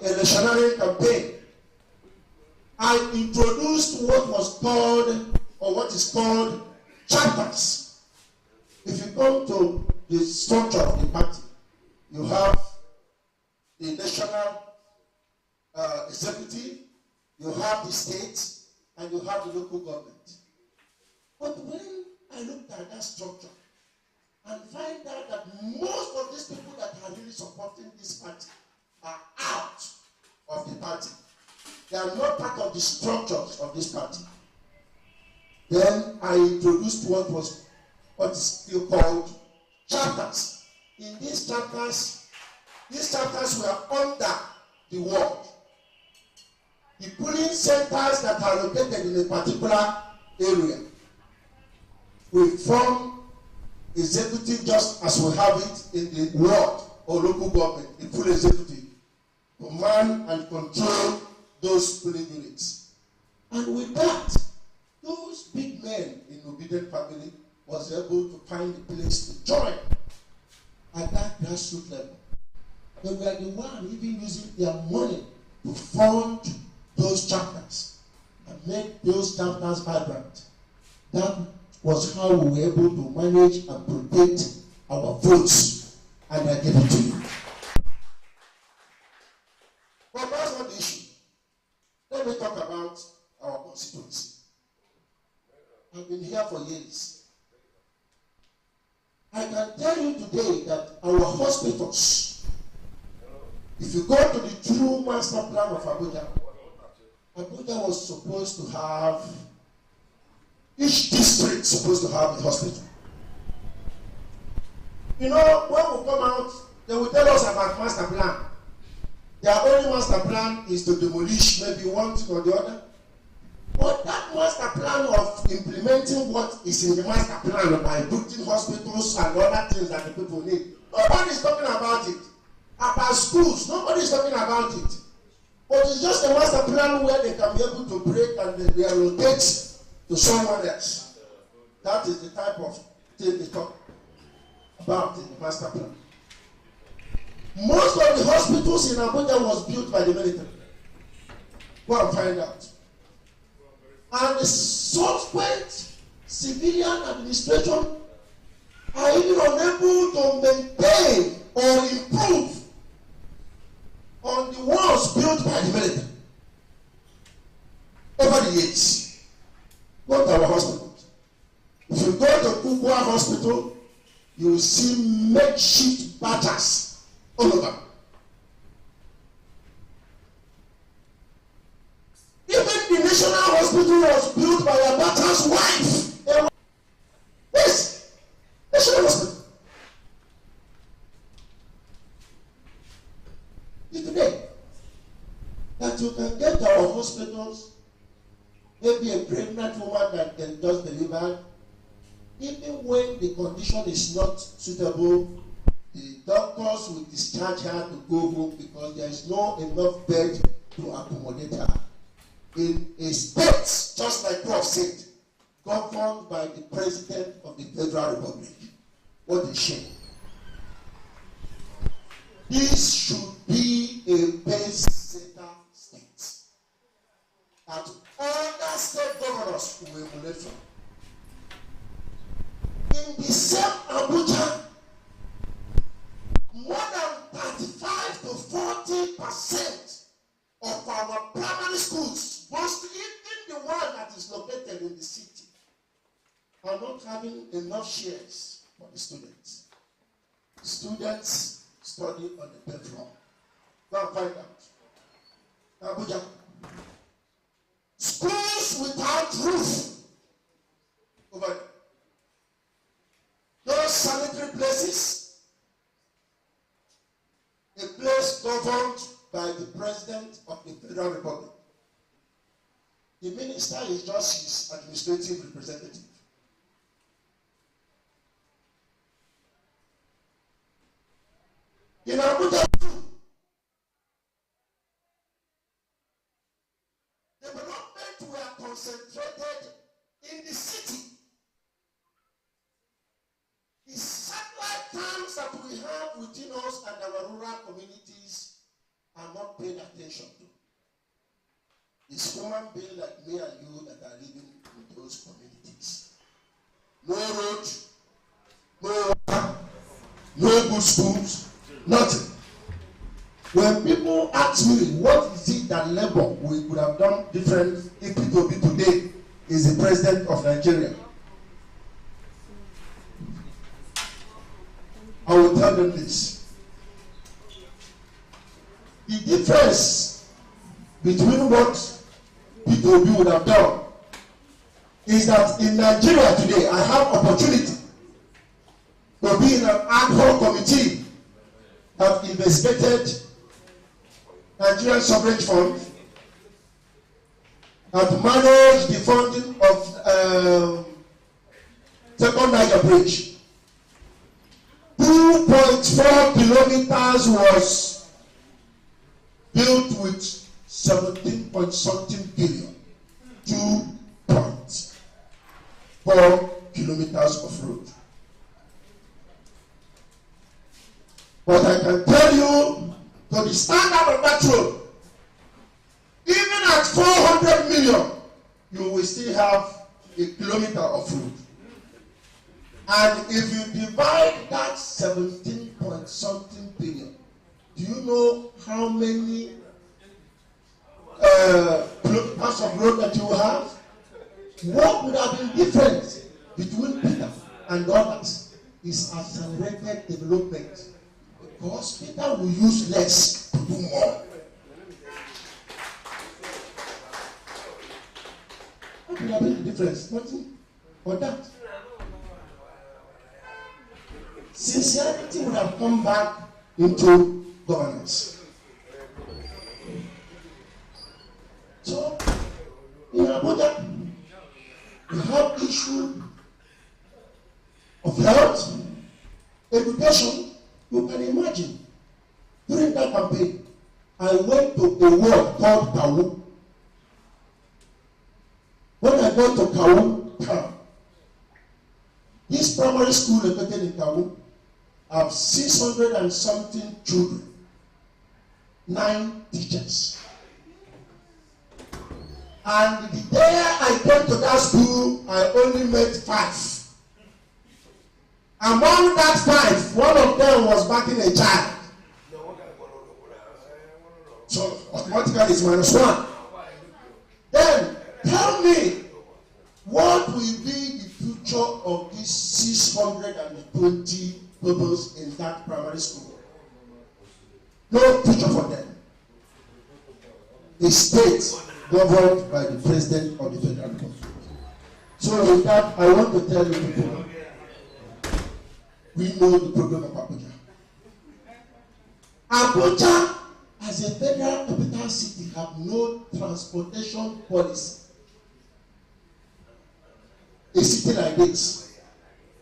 electionary campaign, I introduced what was called, or what is called, chapters. If you come to the structure of the party, you have the national executive, you have the state, and you have the local government. But when I looked at that structure and find out that most of these people that are really supporting this party are out of the party, they are not part of the structures of this party, then I introduced what is still called chapters. In these chapters were under the world. The polling centers that are located in a particular area will form executive just as we have it in the ward or local government, the full executive, command and control those polling units. And with that, those big men in obedient family was able to find a place to join at that grassroots level. They were the one even using their money to fund those chapters and make those chapters vibrant. That was how we were able to manage and protect our votes, and I give it to you. But that's not the issue. Let me talk about our constituency. I've been here for years. I can tell you today that our hospitals, if you go to the true master plan of Abuja, Abuja was supposed to have, each district supposed to have a hospital. You know, when we come out, they will tell us about master plan. Their only master plan is to demolish maybe one thing or the other. But that master plan of implementing what is in the master plan by building hospitals and other things that the people need, nobody is talking about it. About schools, nobody is talking about it. But it's just a master plan where they can be able to break and they relocate to someone else. That is the type of thing they talk about in the master plan. Most of the hospitals in Abuja was built by the military. Go and find out. And the subsequent civilian administration are even unable to maintain or improve on the walls built by the military over the years. Go to our hospitals. If you go to Kukwa Hospital, you will see makeshift batters all over. Even the national hospital was built by a batter's wife. Yes, national hospital. Today, that you can get our hospitals, maybe a pregnant woman that can just deliver, even when the condition is not suitable, the doctors will discharge her to go home because there is no enough bed to accommodate her. In a state, just like Prof said, governed by the President of the Federal Republic. What a shame. This should be a base center state that other state governors will emulate from. In the same Abuja, more than 35 to 40% of our primary schools, mostly even the one that is located in the city, are not having enough shares for the students. Students study on the bedroom. Go and find out. Abuja. Schools without roof. Over there. No sanitary places. A place governed by the President of the Federal Republic. The minister is just his administrative representative. In Abuja, development were concentrated in the city. The satellite towns that we have within us and our rural communities are not paid attention to. It's human beings like me and you that are living in those communities. No road, no water, no good schools, nothing. When people ask me what is it that Labour we could have done different if P2B today is the president of Nigeria, I will tell them this. The difference between what P2B would have done is that in Nigeria today, I have opportunity to be in an ad hoc committee that investigated Nigerian sovereign fund, that managed the funding of Second Niger Bridge. 2.4 kilometers was built with 17 point something billion. 2.4 kilometers of road. But I can tell you, to the standard of that road, even at 400 million, you will still have a kilometer of road. And if you divide that 17 point something billion, do you know how many kilometers of road that you will have? What would have been different between Peter and others is accelerated development. Because Peter will use less to do more. What would have been the difference? Nothing for that. Sincerity would have come back into governance. So, in Abuja, we have issue of health, education. You can imagine, during that campaign, I went to a ward called Kawu. When I got to Kawu town, this primary school located in Kawu have 600 and something children, 9 teachers. And the day I came to that school, I only met 5. Among that 5, one of them was backing a child. So automatically it's -1. Then tell me, what will be the future of these 620 pupils in that primary school? No future for them. A state governed by the president of the federal government. So with that, I want to tell you people, we know the problem of Abuja. Abuja, as a federal capital city, have no transportation policy. A city like this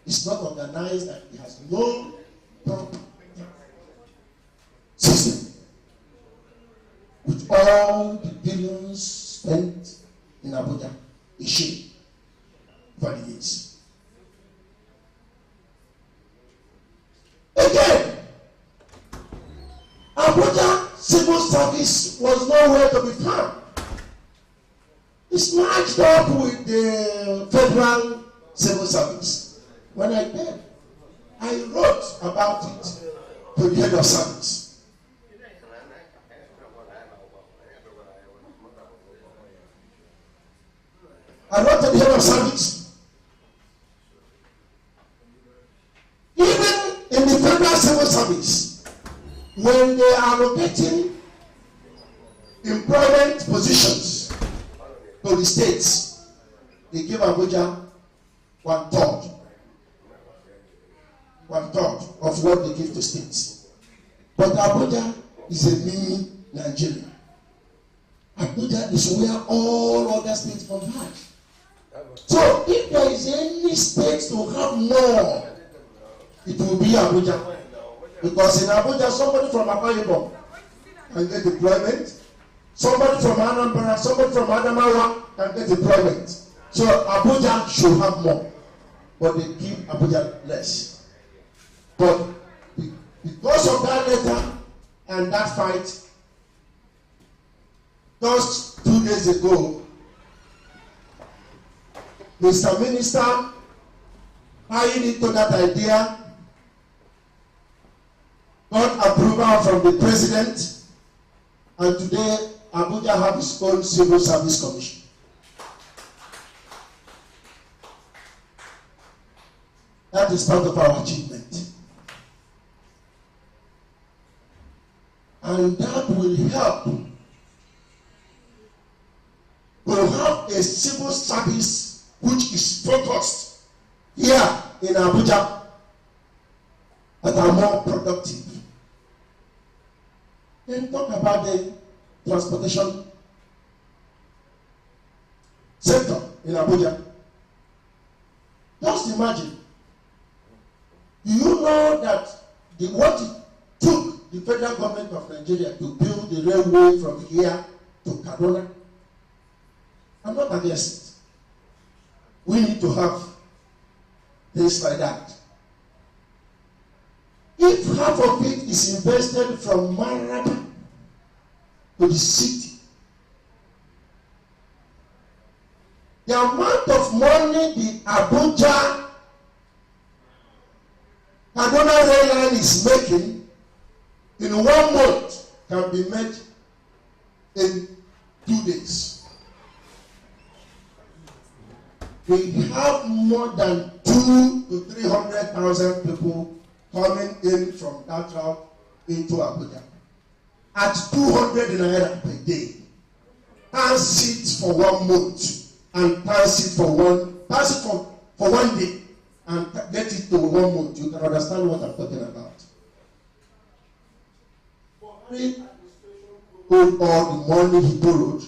is not organized, and it has no system. With all the billions spent in Abuja, a shame for the years. Again, Abuja civil service was nowhere to be found. It's matched up with the federal civil service. When I came, I wrote about it to the head of service. I wrote to the head of service. Even in the federal civil service, when they are allocating employment positions to the states, they give Abuja 1/3 of what they give to states. But Abuja is a mini Nigeria. Abuja is where all other states converge. So if there is any state to have more, it will be Abuja. Because in Abuja, somebody from Akwa Ibom can get employment. Somebody from Anambra, somebody from Adamawa can get employment. So Abuja should have more. But they give Abuja less. But because of that letter and that fight, Just 2 days ago, Mr. Minister buying into that idea, got approval from the president, and today Abuja have its own civil service commission. That is part of our achievement. And that will help to have a civil service which is focused here in Abuja that are more productive. Then talk about the transportation sector in Abuja. Just imagine. Do you know that what it took the federal government of Nigeria to build the railway from here to Kaduna? I'm not against it. We need to have things like that. If half of it is invested from Maraba to the city, the amount of money the Abuja Kaduna rail line is making in 1 month can be made in 2 days. We have more than 200,000 to 300,000 people coming in from that route into Abuja at 200 naira per day. Transit for 1 month and transit for one day and get it to 1 month. You can understand what I'm talking about. Buhari owed all the money he borrowed.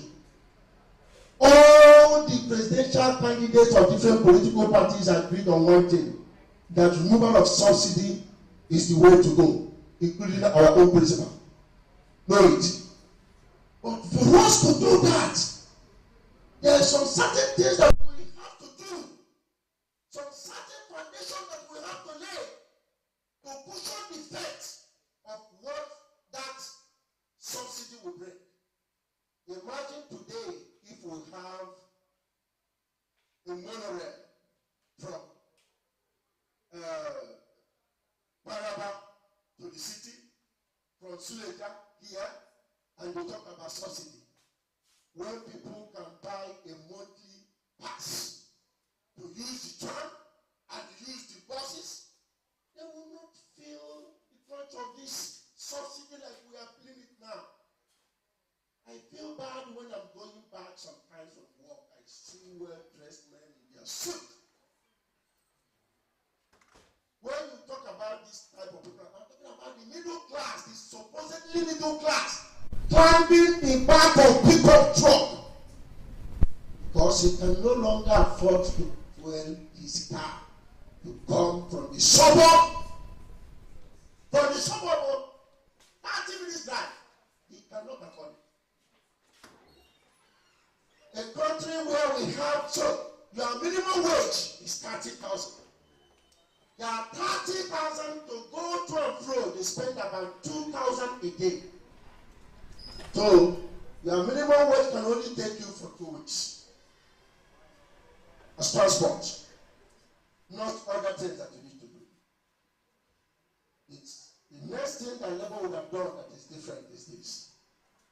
All the presidential candidates of different political parties agreed on one thing: that removal of subsidy is the way to go, including our own principal. Know it. But for us to do that, there are some certain things that we have to do, some certain foundation that we have to lay to cushion the effects of what that subsidy will bring. Imagine today if we have a monorail from Maraba to the city, from Suleja here, and we talk about subsidy. When people can buy a monthly pass to use the tram and use the buses, they will not feel the crunch of this subsidy like we are feeling it now. I feel bad when I'm going back sometimes from work. I see well-dressed men in their suit. When you talk about this type of people, I'm talking about the middle class, the supposedly middle class, climbing the back of pickup truck because he can no longer afford to fuel his car to come from the suburb. From the suburb of 30 minutes drive, he cannot afford it. A country where we have, so your minimum wage is 30,000. There are 30,000 to go to and fro. They spend about 2,000 a day. So your minimum wage can only take you for 2 weeks as transport, not other things that you need to do. It's the next thing that Labour would have done that is different is this.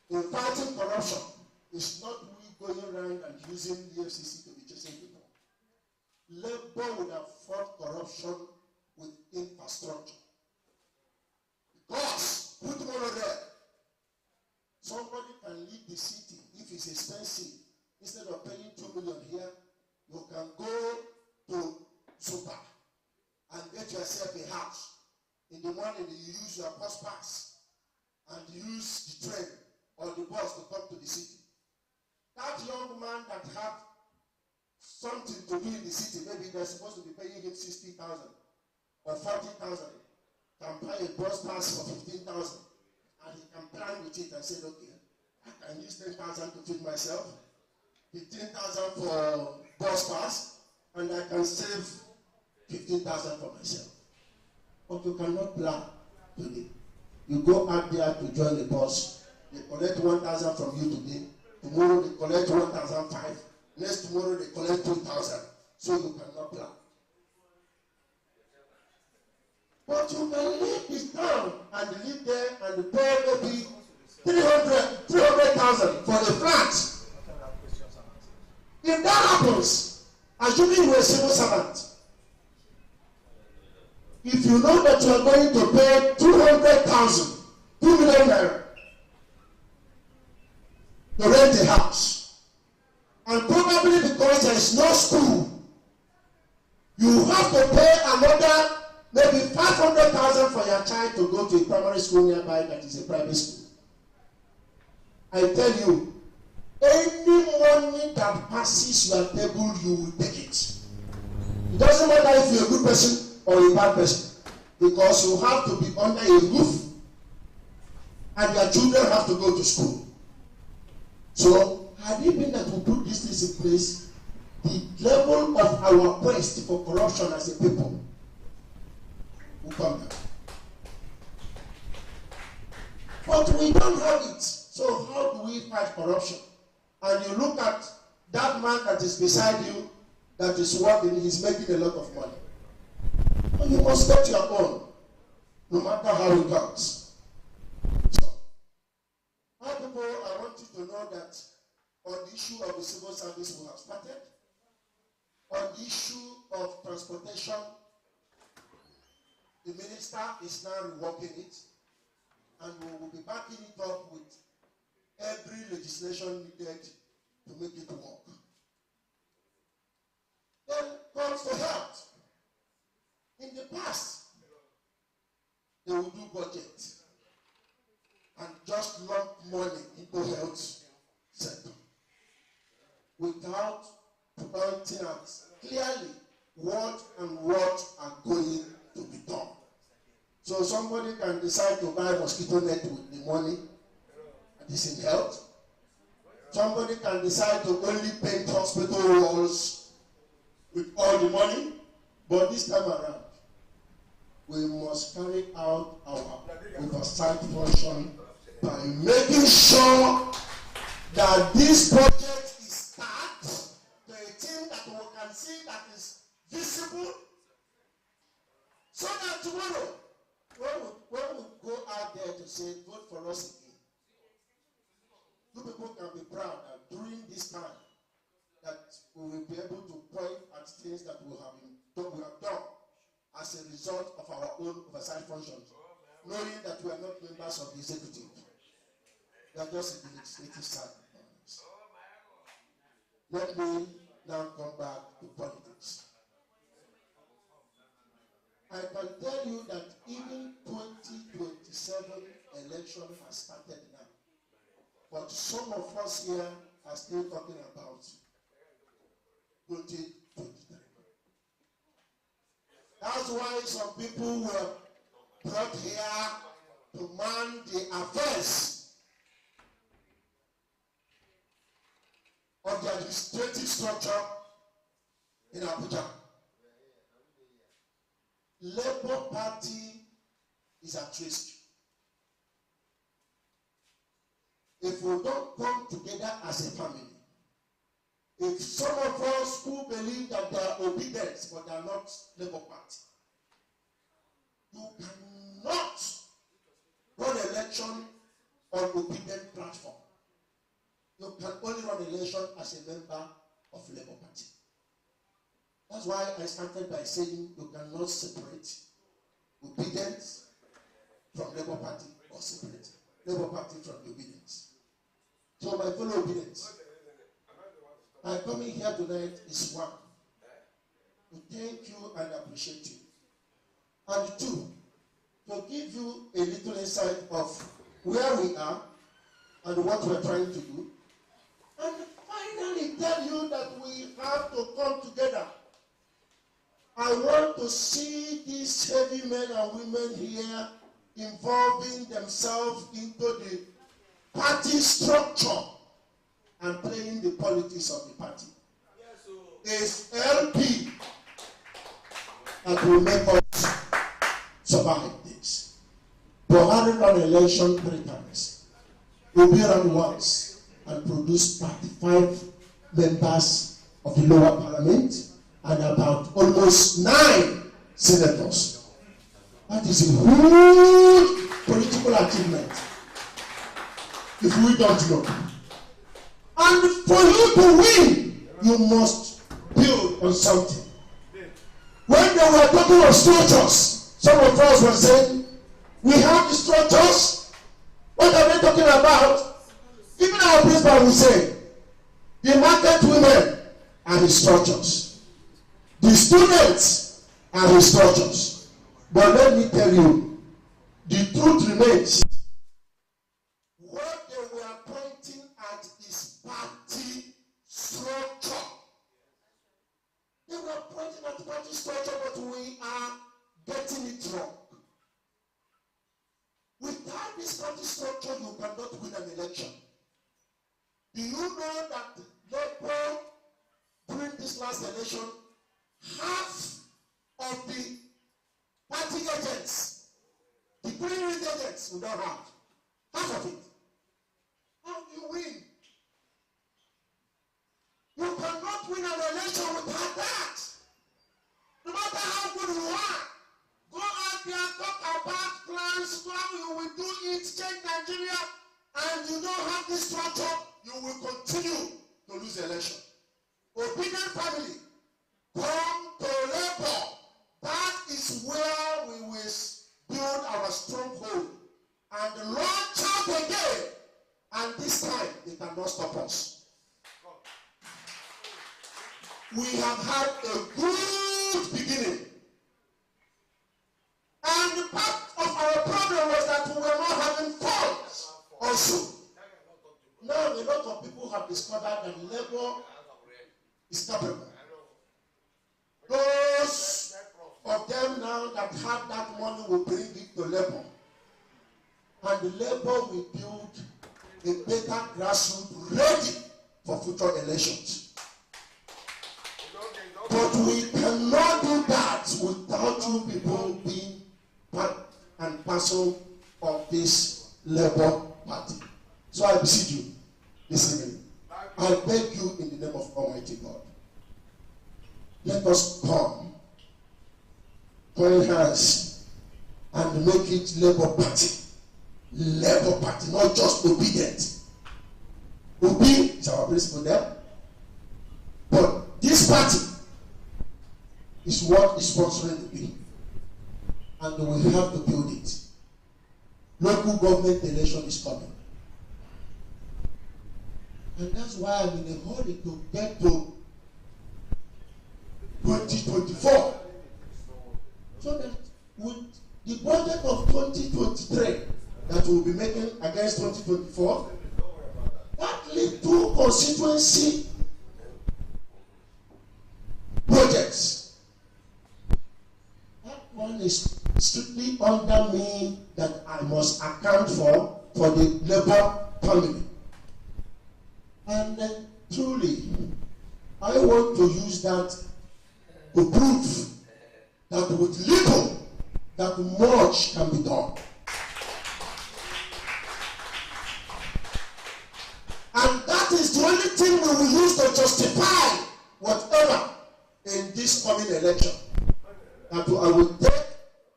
In fighting corruption, it's not we going around and using the FCC to be chasing people. Labour would have fought corruption with infrastructure. Because, put money there. Somebody can leave the city if it's expensive. Instead of paying 2 million here, you can go to Super and get yourself a house. In the morning, you use your bus pass and use the train or the bus to come to the city. That young man that had something to do in the city, maybe they're supposed to be paying him 60,000 or 40,000, can buy a bus pass for 15,000, and he can plan with it and say, okay, I can use 10,000 to feed myself, 15,000 for bus pass, and I can save 15,000 for myself. But you cannot plan today. You go out there to join the bus, they collect 1,000 from you today, Tomorrow they collect 1,500. Next tomorrow they collect 2,000. So you cannot plan. But you can leave this town and live there and pay maybe 300,000 for a flat. If that happens, assuming you are a civil servant, if you know that you are going to pay 200,000, 2 million naira to rent a house, and probably because there is no school, you have to pay another maybe 500,000 for your child to go to a primary school nearby that is a private school. I tell you, any money that passes your table, you will take it. It doesn't matter if you're a good person or a bad person, because you have to be under a roof and your children have to go to school. So, had it been that we put these things in place, the level of our quest for corruption as a people will come down. But we don't have it. So how do we fight corruption? And you look at that man that is beside you, that is working, he's making a lot of money. And you must get your own, no matter how it comes. So, my people, I want you to know that on the issue of the civil service we have started, on the issue of transportation, the minister is now reworking it, and we will be backing it up with every legislation needed to make it work. Then comes to health. In the past, they would do budget and just lump money into health sector without pointing out clearly what are going to be done. So somebody can decide to buy mosquito net with the money that is in health. Somebody can decide to only paint hospital walls with all the money. But this time around, we must carry out our oversight function by making sure that this project is start to a thing that we can see that is visible, so that tomorrow, when we go out there to say, vote for us again, you people can be proud that during this time, that we will be able to point at things that we have done as a result of our own oversight functions, knowing that we are not members of the executive. We are just in the legislative side. Let me now come back to politics. I can tell you that even 2027 election has started now. But some of us here are still talking about 2023. That's why some people were brought here to man the affairs of the administrative structure in Abuja. Labour Party is at risk. If we don't come together as a family, if some of us who believe that they are obedient but they are not Labour Party, you cannot run election on obedient platform. You can only run election as a member of Labour Party. That's why I started by saying you cannot separate obedience from Labour Party or separate Labour Party from obedience. So my fellow obedience, my coming here tonight is one, to thank you and appreciate you. And two, to give you a little insight of where we are and what we're trying to do. And finally tell you that we have to come together. I want to see these heavy men and women here involving themselves into the party structure and playing the politics of the party. It's LP that will make us survive this. Buhari ran election 3 times. Obi ran once and produce 35 members of the lower parliament and about almost 9 senators. That is a huge political achievement, if we don't know. And for you to win, you must build on something. When they were talking of structures, some of us were saying, we have the structures. What are they talking about? Even our principal will say, the market women are his structures. The students are his structures. But let me tell you, the truth remains. What they were pointing at is party structure. They were pointing at party structure, but we are getting it wrong. Without this party structure, you cannot win an election. Do you know that Labour, during this last election, half of the party agents, the primary agents, we don't have half of it? How do you win? You cannot win an election without that. No matter how good you are, go out there, talk about plans, how you will do it, change Nigeria, and you don't have this structure, you will continue to lose the election. Obedient family, come to Labour. That is where we will build our stronghold and launch out again. And this time, they cannot stop us. We have had a good beginning. And part of our problem was that we were not having funds also. Now a lot of people have discovered that Labour is capable. Those of them now that have that money will bring it to Labour. And the Labour will build a better grassroots ready for future elections. But we cannot do that without you people being part and parcel of this Labour Party. So I beseech you this evening. I beg you in the name of Almighty God. Let us come, join hands, and make it Labour Party. Labour Party, not just obedient. Obi is our principle there. But this party is what is sponsoring the bill. And we have to build it. Local government election is coming. And that's why I'm in a hurry to get to 2024. So that with the budget of 2023 that we'll be making against 2024, that little constituency projects, that one is strictly under me that I must account for the Labour family. And truly, I want to use that to prove that with little, that much can be done. And that is the only thing we will use to justify whatever in this coming election. That I will take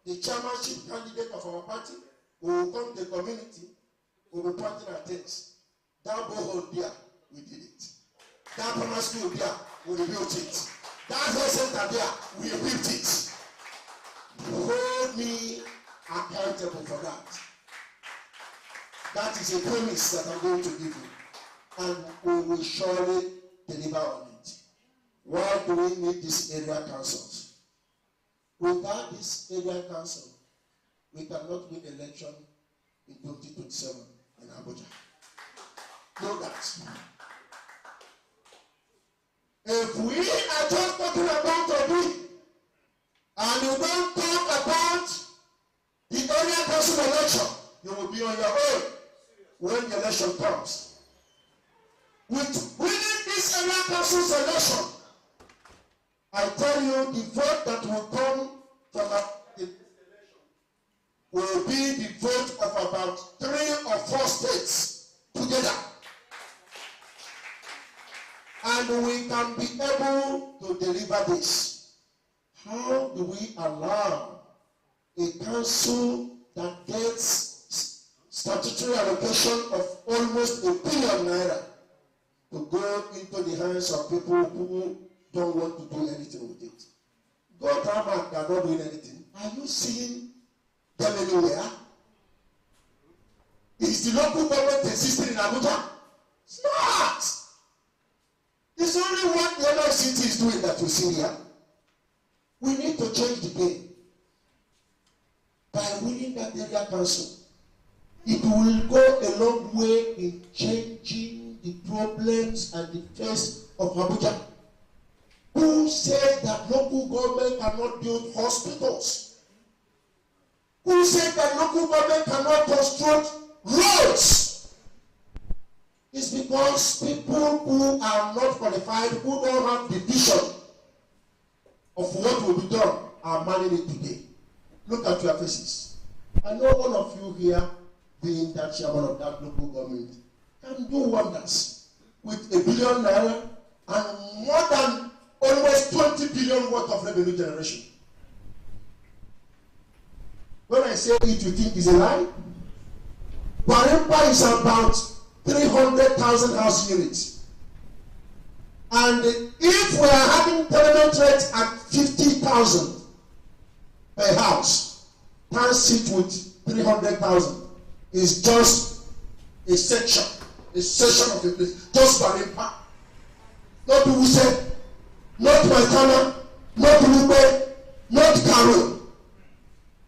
the chairmanship candidate of our party, we will come to the community, we will be pointing at things. That borehole there, we did it. That primary school there, we rebuilt it. That health center there, we equipped it. Hold me accountable for that. That is a promise that I'm going to give you. And we will surely deliver on it. Why do we need these area councils? Without this area council, we cannot win election in 2027 in Abuja. Know that. If we are just talking about Obi, and you don't talk about the area council election, you will be on your own when the election comes. With winning this area council election, I tell you, the vote that will come from this election will be the vote of about 3 or 4 states together. and we can be able to deliver this. How do we allow a council that gets statutory allocation of almost ₦1 billion to go into the hands of people who don't want to do anything with it? God Rahman, they are not doing anything. Are you seeing them anywhere? Is the local government existing in Abuja? It's not. It's only what the other city is doing that we see here. We need to change the game by winning that area council. It will go a long way in changing the problems and the face of Abuja. Who said that local government cannot build hospitals? Who said that local government cannot construct roads? It's because people who are not qualified, who don't have the vision of what will be done, are managing it today. Look at your faces. I know one of you here, being that chairman of that local government, can do wonders with ₦1 billion and more than almost 20 billion worth of revenue generation. When I say it, you think it's a lie? Gwarimpa is about 300,000 house units. And if we are having tenement rates at 50,000 per house, transit with 300,000 is just a section of the place. Just Gwarimpa. Not Wuse, not Maitama, not Lube, not Karo.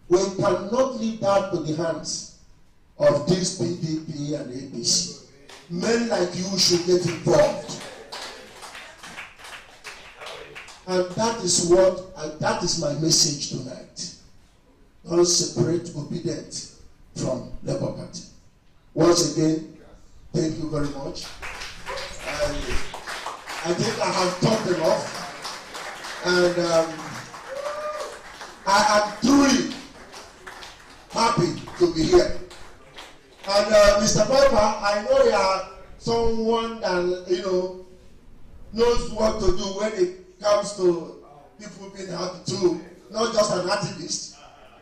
We cannot leave that to the hands of this PDP and APC. Men like you should get involved. And that is my message tonight. Don't separate obedience from Labour Party. Once again, thank you very much. And I think I have talked enough. And I am truly happy to be here. And Mr. Piper, I know you are someone that knows what to do when it comes to people being happy too, not just an activist.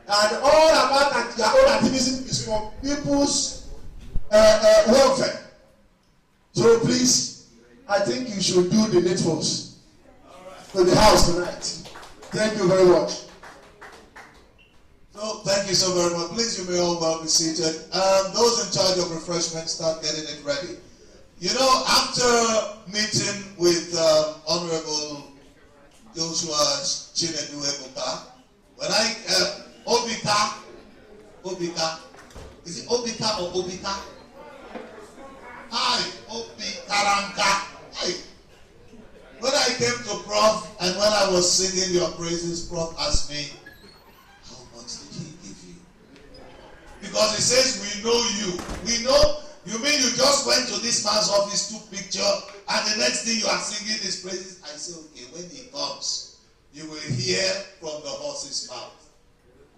And all about your own activism is for people's welfare. So please, I think you should do the needfuls to the house tonight. Thank you very much. So, thank you so very much. Please, you may all well be seated. Those in charge of refreshment, start getting it ready. You know, after meeting with Honorable Joshua Chinedu Obika, when Obika, is it Obika or Obika? Hi, Obikaranga. Hi. When I came to Prof and when I was singing your praises, Prof asked me, because he says, we know you. We know, you mean you just went to this man's office, took picture, and the next thing you are singing his praises? I say, okay, when he comes, you will hear from the horse's mouth.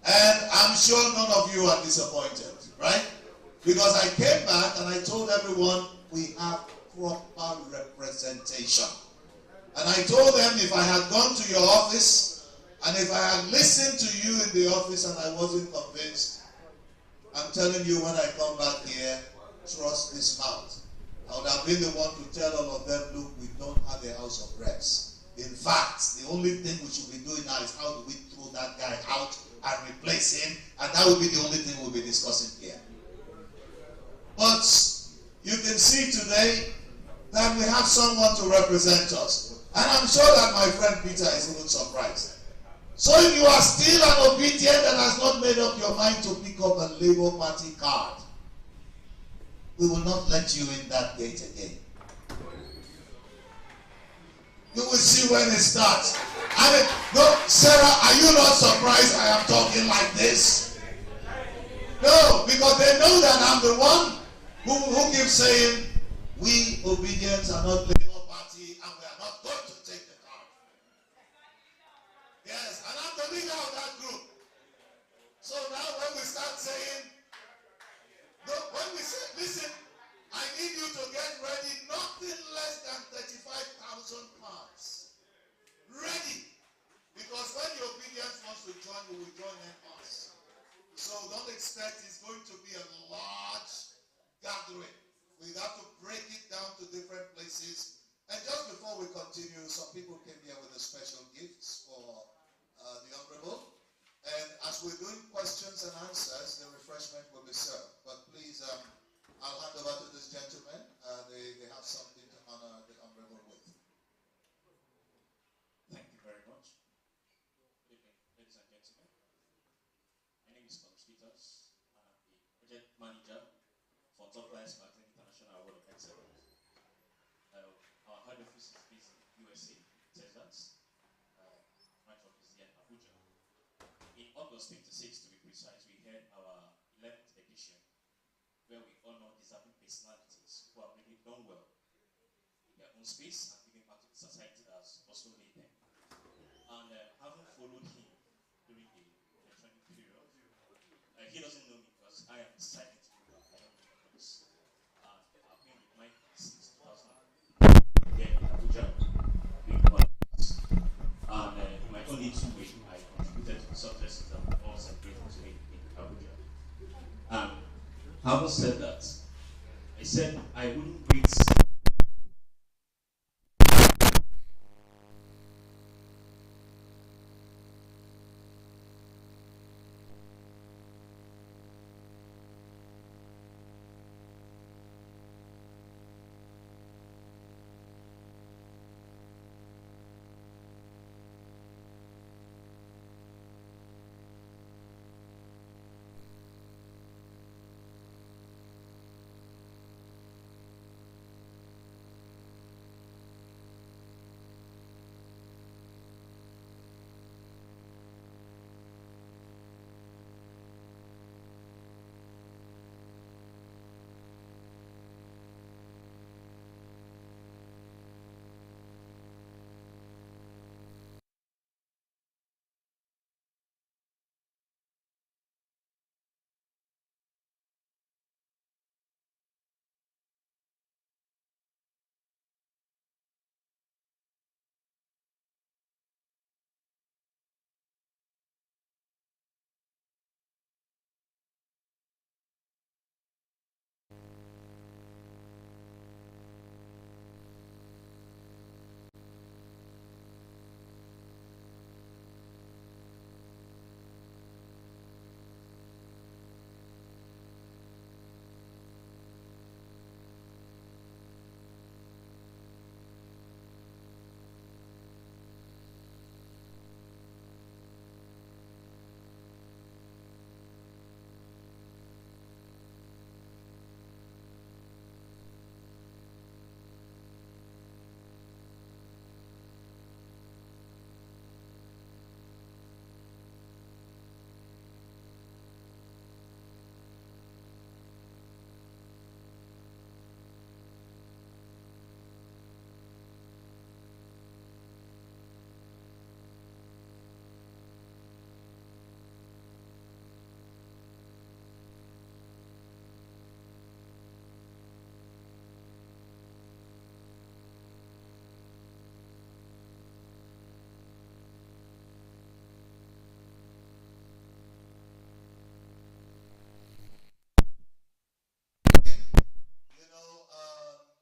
And I'm sure none of you are disappointed, right? Because I came back and I told everyone, we have proper representation. And I told them, if I had gone to your office, and if I had listened to you in the office and I wasn't convinced, I'm telling you, when I come back here, trust this mouth. I would have been the one to tell all of them, look, we don't have a house of reps. In fact, the only thing we should be doing now is how do we throw that guy out and replace him, and that will be the only thing we'll be discussing here. But you can see today that we have someone to represent us. And I'm sure that my friend Peter is even surprised. So if you are still an obedient and has not made up your mind to pick up a Labour Party card, we will not let you in that gate again. You will see when it starts. I mean, no, Sarah, are you not surprised I am talking like this? No, because they know that I'm the one who keeps saying, we obedience are not Labour Party and we are not going to take the card. Yes, and I'm the leader of that group. So now when we start saying, when we say, listen, I need you to get ready, nothing less than 35,000 continue. Some people came here with the special gifts for the Honorable. And as we're doing questions and answers, the refreshment will be served. But please, I'll hand over to this gentleman. They have something to honor the Honorable with. Thank you very much. Good evening, ladies and gentlemen. My name is Coach Peters. I'm the project manager for Top Lives Marketing International Award of Excellence. Our head office is based in USA, Texas. My office is here in Abuja. In August 26, to be precise, we had our 11th edition, where we honor deserving personalities who have really done well in their own space and giving back to the society that's also laid them. And having followed him during the electronic period, he doesn't know me because I am silent member. I don't know because I've been with Mike since 2000 here in Abuja, doing podcasts. And in my only 2 weeks, I contributed to the success that we all celebrating today in Abuja. Having said that, I said I wouldn't wait.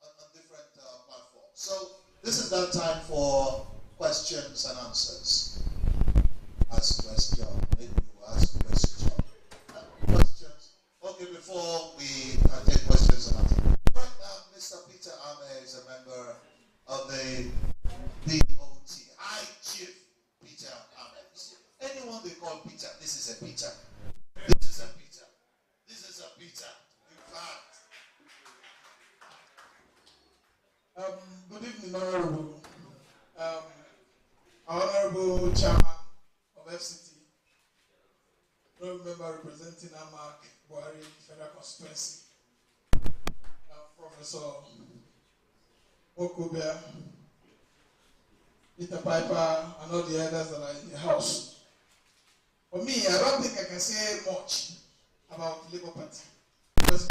On different platforms. So this is that time for questions and answers. Ask question. Maybe you ask question. Questions. Okay, before we take questions and answers. Right now, Mr. Peter Ame is a member of the DOT. Hi, Chief Peter Ame. Anyone they call Peter, this is a Peter. This is a Peter. This is a Peter. In fact. Good evening, Honorable. Honorable Chairman of FCT, Honorable Member representing Amak Buhari Federal Constituency, Professor Okubia, Peter Piper, and all the others that are in the house. For me, I don't think I can say much about the Labour Party. Because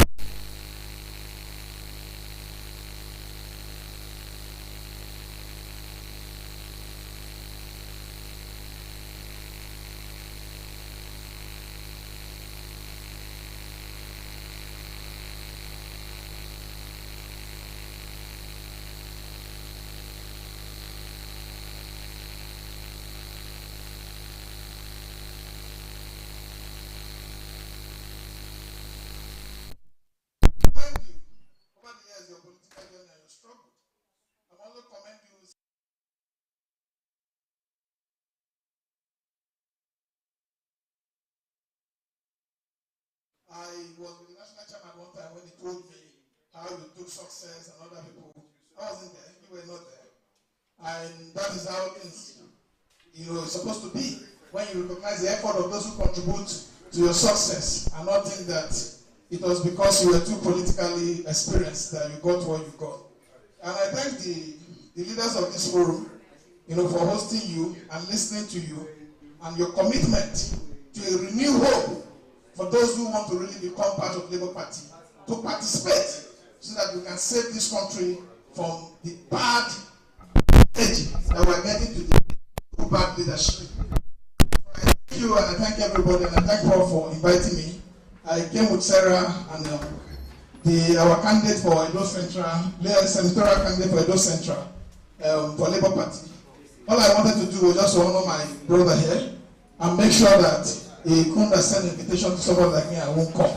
I was with the national chairman one time when he told me how you took success and other people. I wasn't there, you were not there. And that is how things, it's supposed to be. When you recognize the effort of those who contribute to your success and not think that it was because you were too politically experienced that you got what you got. And I thank the leaders of this forum, for hosting you and listening to you and your commitment to a renewed hope for those who want to really become part of the Labour Party, to participate so that we can save this country from the bad edge that we're getting to the bad leadership. I thank you and I thank everybody and I thank Paul for inviting me. I came with Sarah and our candidate for Edo Central, senatorial candidate for Edo Central for Labour Party. All I wanted to do was just to honor my brother here and make sure that he couldn't send an invitation to someone like me, I won't come.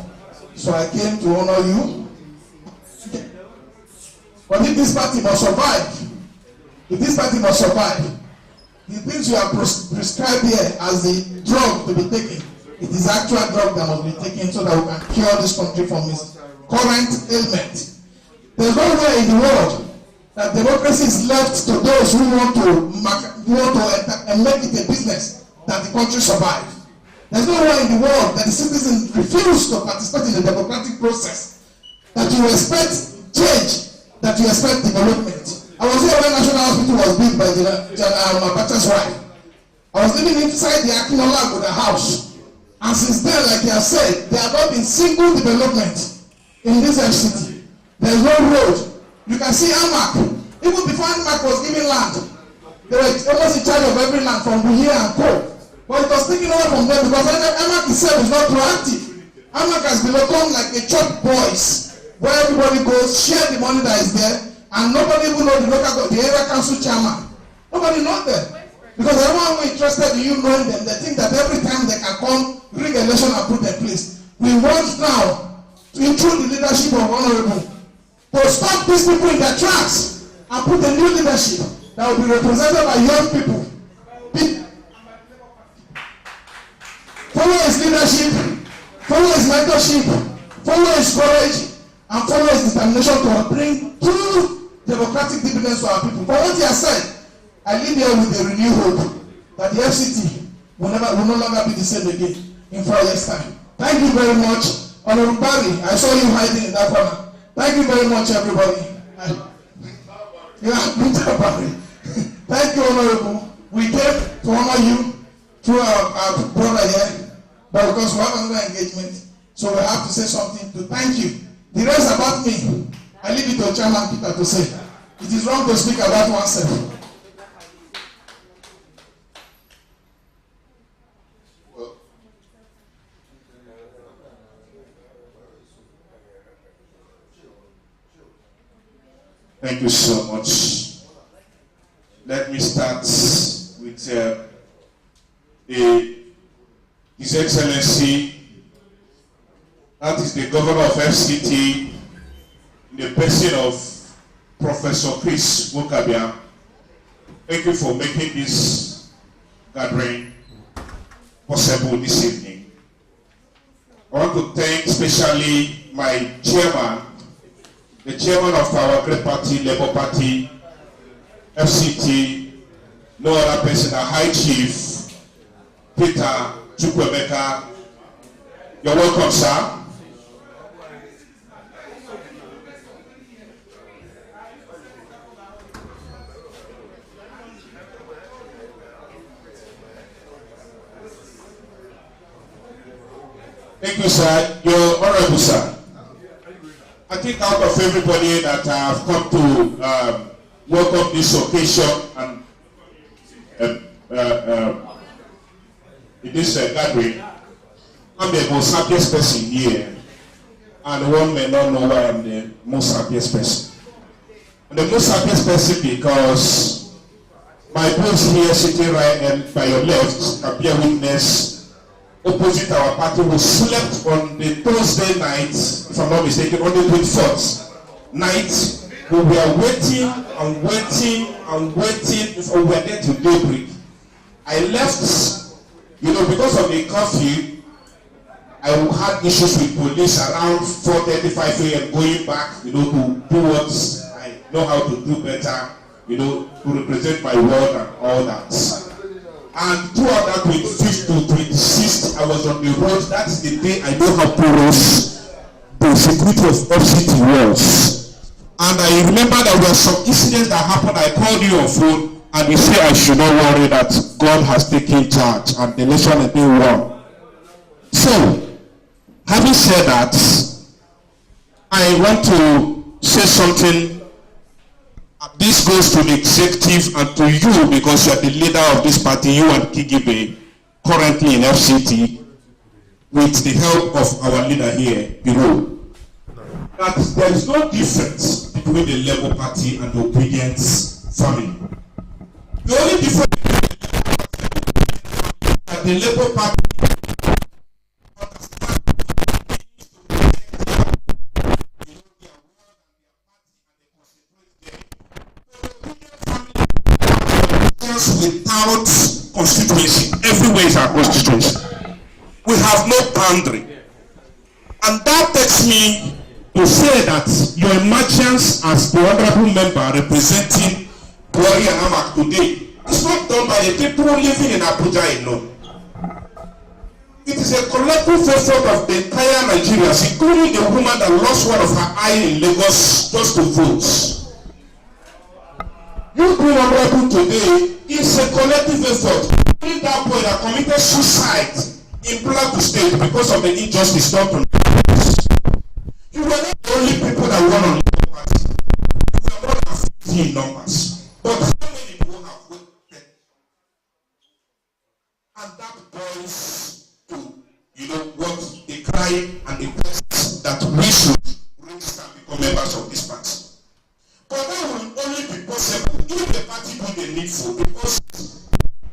So I came to honor you. But if this party must survive, the things you have prescribed here as the drug to be taken, it is actual drug that must be taken so that we can cure this country from its current ailment. There's no way in the world that democracy is left to those who want to make it a business that the country survive. There's no way in the world that the citizens refuse to participate in the democratic process, that you expect change, that you expect development. I was here when National Hospital was built by Abacha's wife. I was living inside the Akinola Abuja house. And since then, like I said, there have not been single development in this FCT. There is no road. You can see AMAC. Even before AMAC was given land, they were almost in charge of every land from Buhia and Co. But it was taken over from them because AMAC itself is not proactive. AMAC has become like a church boys, where everybody goes, share the money that is there, and nobody even knows the area council chairman. Nobody knows them. Because everyone who is interested in you knowing them, they think that every time they can come, rig election and put them in place. We want now to include the leadership of Honorable to stop these people in their tracks and put a new leadership that will be represented by young people. Follow his leadership, follow his mentorship, follow his courage, and follow his determination to bring true democratic dividends to our people. For what he has said, I leave here with a renewed hope that the FCT will no longer be the same again in 4 years' time. Thank you very much. Honorable Barry, I saw you hiding in that corner. Thank you very much, everybody. Barry. Thank you, Honorable. We came to honor you through our brother here, but because we have another engagement, so we have to say something to thank you. The rest about me, I leave it to Chairman Peter to say. It is wrong to speak about oneself. Thank you so much. Let me start with His Excellency, that is the Governor of FCT, in the person of Professor Chris Wokabia. Thank you for making this gathering possible this evening. I want to thank especially my chairman, the chairman of our great party, Labour Party, FCT, no other person, the High Chief, Peter Chukwemeka. You're welcome, sir. Thank you, sir. You're honorable, sir. I think out of everybody that have come to welcome this occasion and in this gathering, I'm the most happiest person here, and one may not know why I'm the most happiest person. I'm the most happiest person because my post here sitting right by your left can be a witness. Opposite our party who slept on the Thursday night, if I'm not mistaken, on the 24th night. We were waiting and waiting and waiting before we were there to daybreak. I left, because of the curfew, I had issues with police around 4:35 a.m. going back, to do what I know how to do better, to represent my ward and all that. And throughout that 25th to 26th, I was on the road. That's the day I know how porous the security of FCT was. And I remember there were some incidents that happened. I called you on phone, and you say I should not worry, that God has taken charge and the election is being won. So, having said that, I want to say something. This goes to the executive and to you, because you are the leader of this party, you and Kigibe, currently in FCT, with the help of our leader here, Biro, that there is no difference between the Labour Party and the Obedience family. The only difference is that the Labour Party without constituency. Everywhere is our constituency. We have no boundary. And that takes me to say that your emergence as the honorable member representing Buhari and Amak today is not done by the people living in Abuja alone. It is a collective effort of the entire Nigerians, including the woman that lost one of her eye in Lagos just to vote. You being honorable today is a collective effort. Only that boy that committed suicide in Plateau State because of the injustice done to us. You were not the only people that won on the party. You were more than 15 numbers. But how many people have voted? And that boils to, what they cry and the press that we should register and become members of this party. But that will only be possible if the party do the needful, because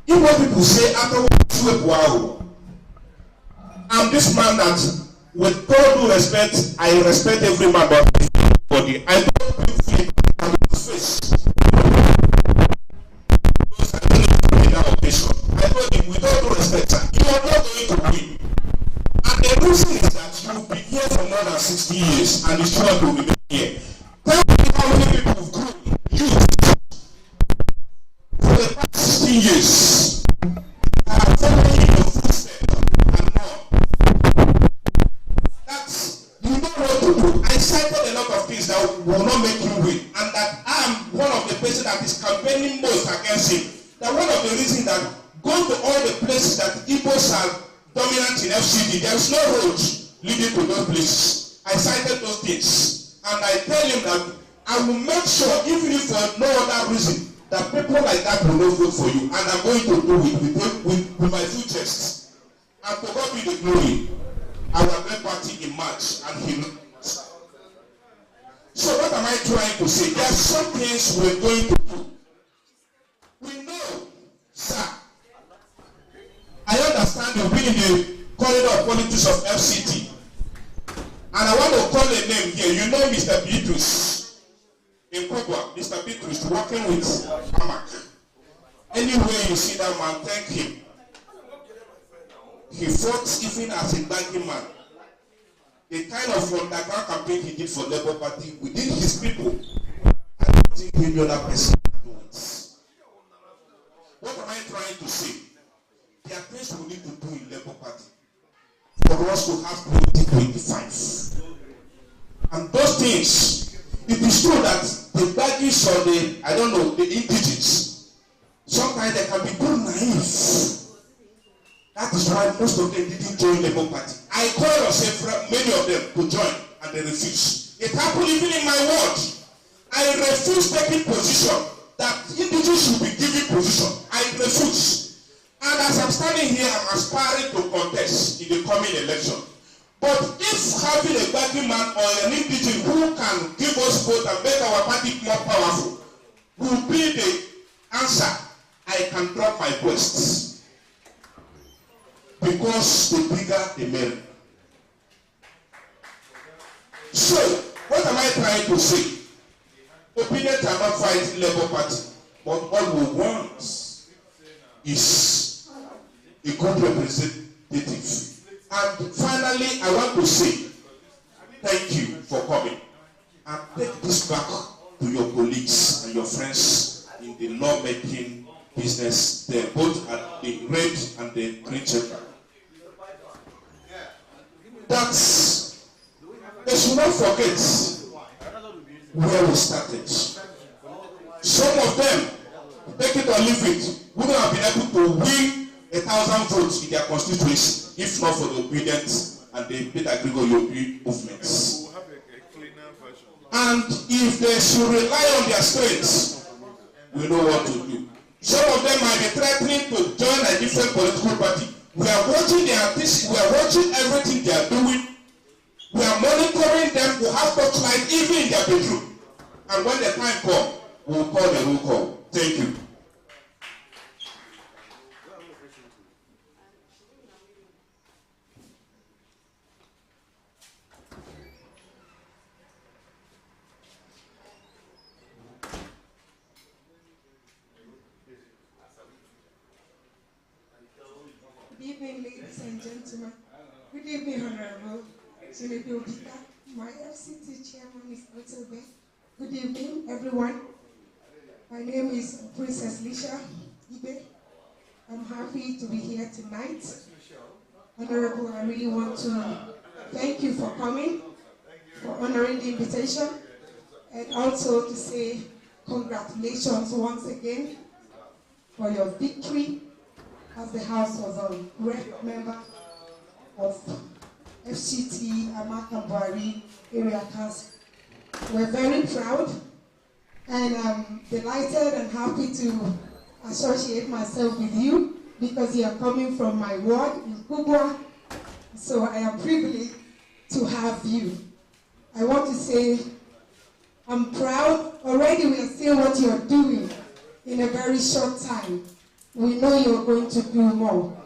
if what people say afterwards, wow, I'm this man that, with all due respect, I respect every man, but everybody, I don't feel on his face. Because I don't know in that occasion. I told him, with all due respect, sir, you are not going to win. And the reason is that you've been here for more than 60 years, and it's sure to be here. Tell me how many people have grown youth for the past 16 years. I have followed in your footsteps and more. That's, you know what to do. I cited a lot of things that will not make you win, and that I am one of the persons that is campaigning most against him. That one of the reasons that go to all the places that Igbos are dominant in FCD, there is no road leading to those places. I cited those things. And I tell him that I will make sure, even if for no other reason, that people like that will not vote for you. And I'm going to do it with my full chest. And to God be the glory. I will make party in March, and he knows. So what am I trying to say? There are some things we're going to do. We know, sir. I understand you've been in the corridor of politics of FCT. And I want to call a name here. You know Mr. Beatrice in Kogwa. Mr. Beatrice working with Amak. Anywhere you see that man, thank him. He fought even as a banking man. The kind of underground campaign he did for Labour Party within his people, I don't think any other person can do it. What am I trying to say? There are things we need to do in Labour Party for us to have 2025. And those things, it is true that the baggies or the indigenous, sometimes they can be too naive. That is why most of them didn't join the Labour Party. I called on many of them to join, and they refused. It happened even in my ward. I refused taking position that indigenous should be given position. I refused. And as I'm standing here, I'm aspiring to contest in the coming election. But if having a bagging man or an indigenous who can give us vote and make our party more powerful will be the answer, I can drop my breasts. Because the bigger the merrier. So, what am I trying to say? Opinion cannot fight Labour Party, but all we want is a good representative. And finally, I want to say thank you for coming. And take this back to your colleagues and your friends in the lawmaking business there, both at the red and the green chamber. That they should not forget where we started. Some of them, take it or leave it, wouldn't have been able to win 1,000 votes in their constituency if not for the obedience and the Pedagogy movements. And if they should rely on their strength, we know what to do. Some of them might be threatening to join a different political party. We are watching their things, we are watching everything they are doing. We are monitoring them. We have touchlight even in their bedroom. And when the time comes, we will call the roll call. Thank you. Good evening, ladies and gentlemen. Good evening, Honorable Chinedu Obika. My FCT chairman is also there. Good evening, everyone. My name is Princess Lisha Ibe. I'm happy to be here tonight. Honorable, I really want to thank you for coming, for honoring the invitation, and also to say congratulations once again for your victory as the House was a rep member of FCT Amakambari Area Council. We're very proud, and I'm delighted and happy to associate myself with you because you are coming from my ward in Kubwa, so I am privileged to have you. I want to say I'm proud. Already we are seeing what you're doing in a very short time. We know you're going to do more.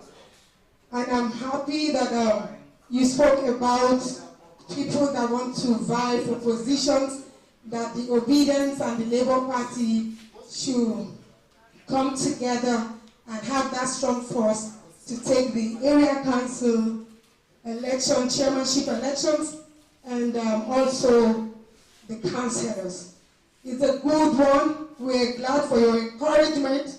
And I'm happy that you spoke about people that want to vie for positions, that the Obedience and the Labour Party should come together and have that strong force to take the area council election, chairmanship elections, and also the councillors. It's a good one. We're glad for your encouragement,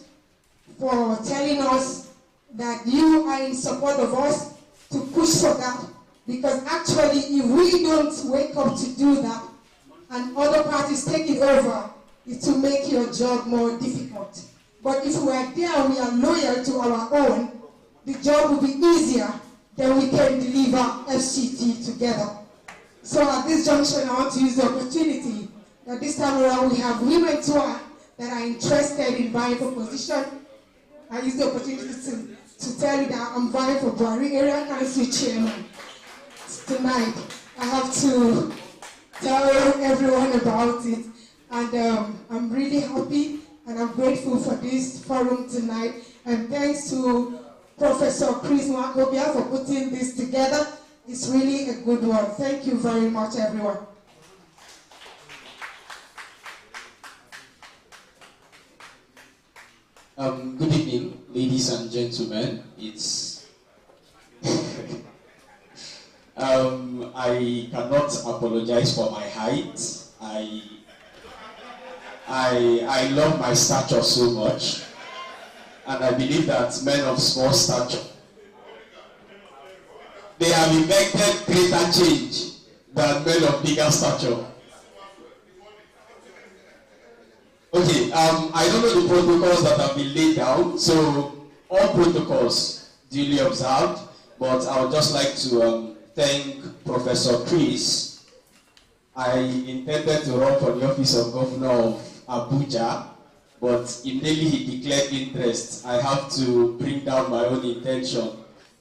for telling us that you are in support of us to push for that, because actually if we don't wake up to do that and other parties take it over, it will make your job more difficult. But if we are there, we are loyal to our own, the job will be easier, then we can deliver FCT together. So at this junction, I want to use the opportunity that this time around we have women too that are interested in vying for position. I use the opportunity to tell you that I'm vying for Buhari Area Council Chairman tonight. I have to tell everyone about it, and I'm really happy and I'm grateful for this forum tonight. And thanks to Professor Chris Mwakobia for putting this together. It's really a good one. Thank you very much, everyone. Good evening, ladies and gentlemen. It's I cannot apologize for my height. I love my stature so much, and I believe that men of small stature, they have effected greater change than men of bigger stature. Okay, I don't know the protocols that have been laid down, so all protocols duly observed, but I would just like to thank Professor Chris. I intended to run for the office of Governor of Abuja, but immediately he declared interest. I have to bring down my own intention.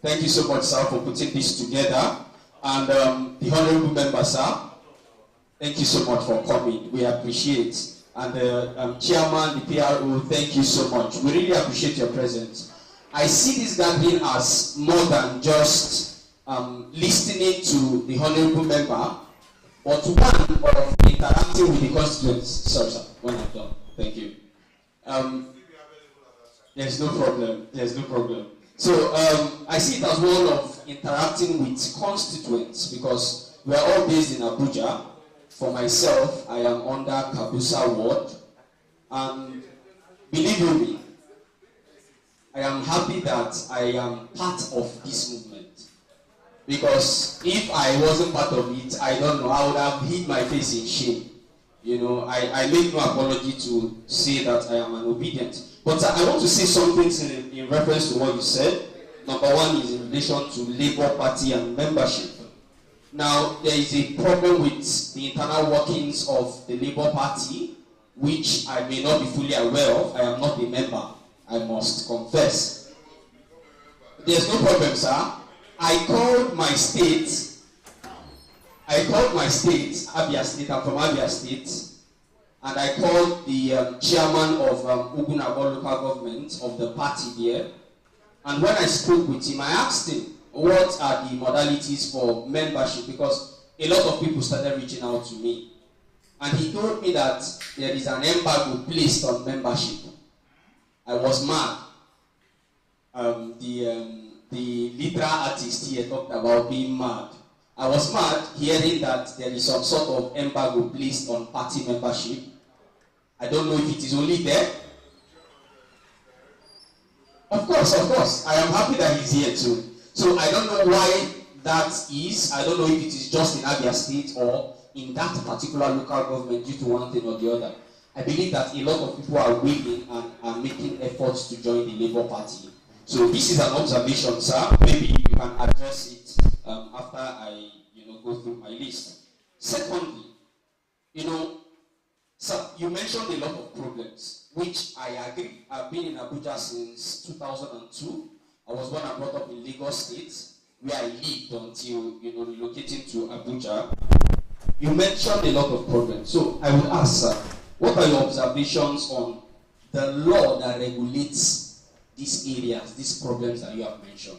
Thank you so much, sir, for putting this together. And the honorable member, sir, thank you so much for coming. We appreciate. And the chairman, the PRO, thank you so much. We really appreciate your presence. I see this gathering as more than just listening to the honorable member, but one of interacting with the constituents. Sorry, sir, when I'm done. Thank you. There's no problem. There's no problem. So I see it as one of interacting with constituents because we are all based in Abuja. For myself, I am under Kabusa Ward, and believe you me, I am happy that I am part of this movement. Because if I wasn't part of it, I don't know, I would have hid my face in shame. You know, I make no apology to say that I am an obedient. But I want to say something in reference to what you said. Number one is in relation to Labour Party and membership. Now, there is a problem with the internal workings of the Labour Party, which I may not be fully aware of. I am not a member, I must confess. There's no problem, sir. I called my state, Abia State, I'm from Abia State, and I called the chairman of Ugunabo local government of the party there. And when I spoke with him, I asked him, what are the modalities for membership? Because a lot of people started reaching out to me. And he told me that there is an embargo placed on membership. I was mad. The literal artist here talked about being mad. I was mad hearing that there is some sort of embargo placed on party membership. I don't know if it is only there. Of course. I am happy that he's here too. So I don't know why that is. I don't know if it is just in Abia State or in that particular local government due to one thing or the other. I believe that a lot of people are willing and are making efforts to join the Labour Party. So this is an observation, sir. Maybe you can address it after I, go through my list. Secondly, sir, you mentioned a lot of problems, which I agree. I've been in Abuja since 2002. I was born and brought up in Lagos State, where I lived until, relocating to Abuja. You mentioned a lot of problems. So I would ask, sir, what are your observations on the law that regulates these areas, these problems that you have mentioned?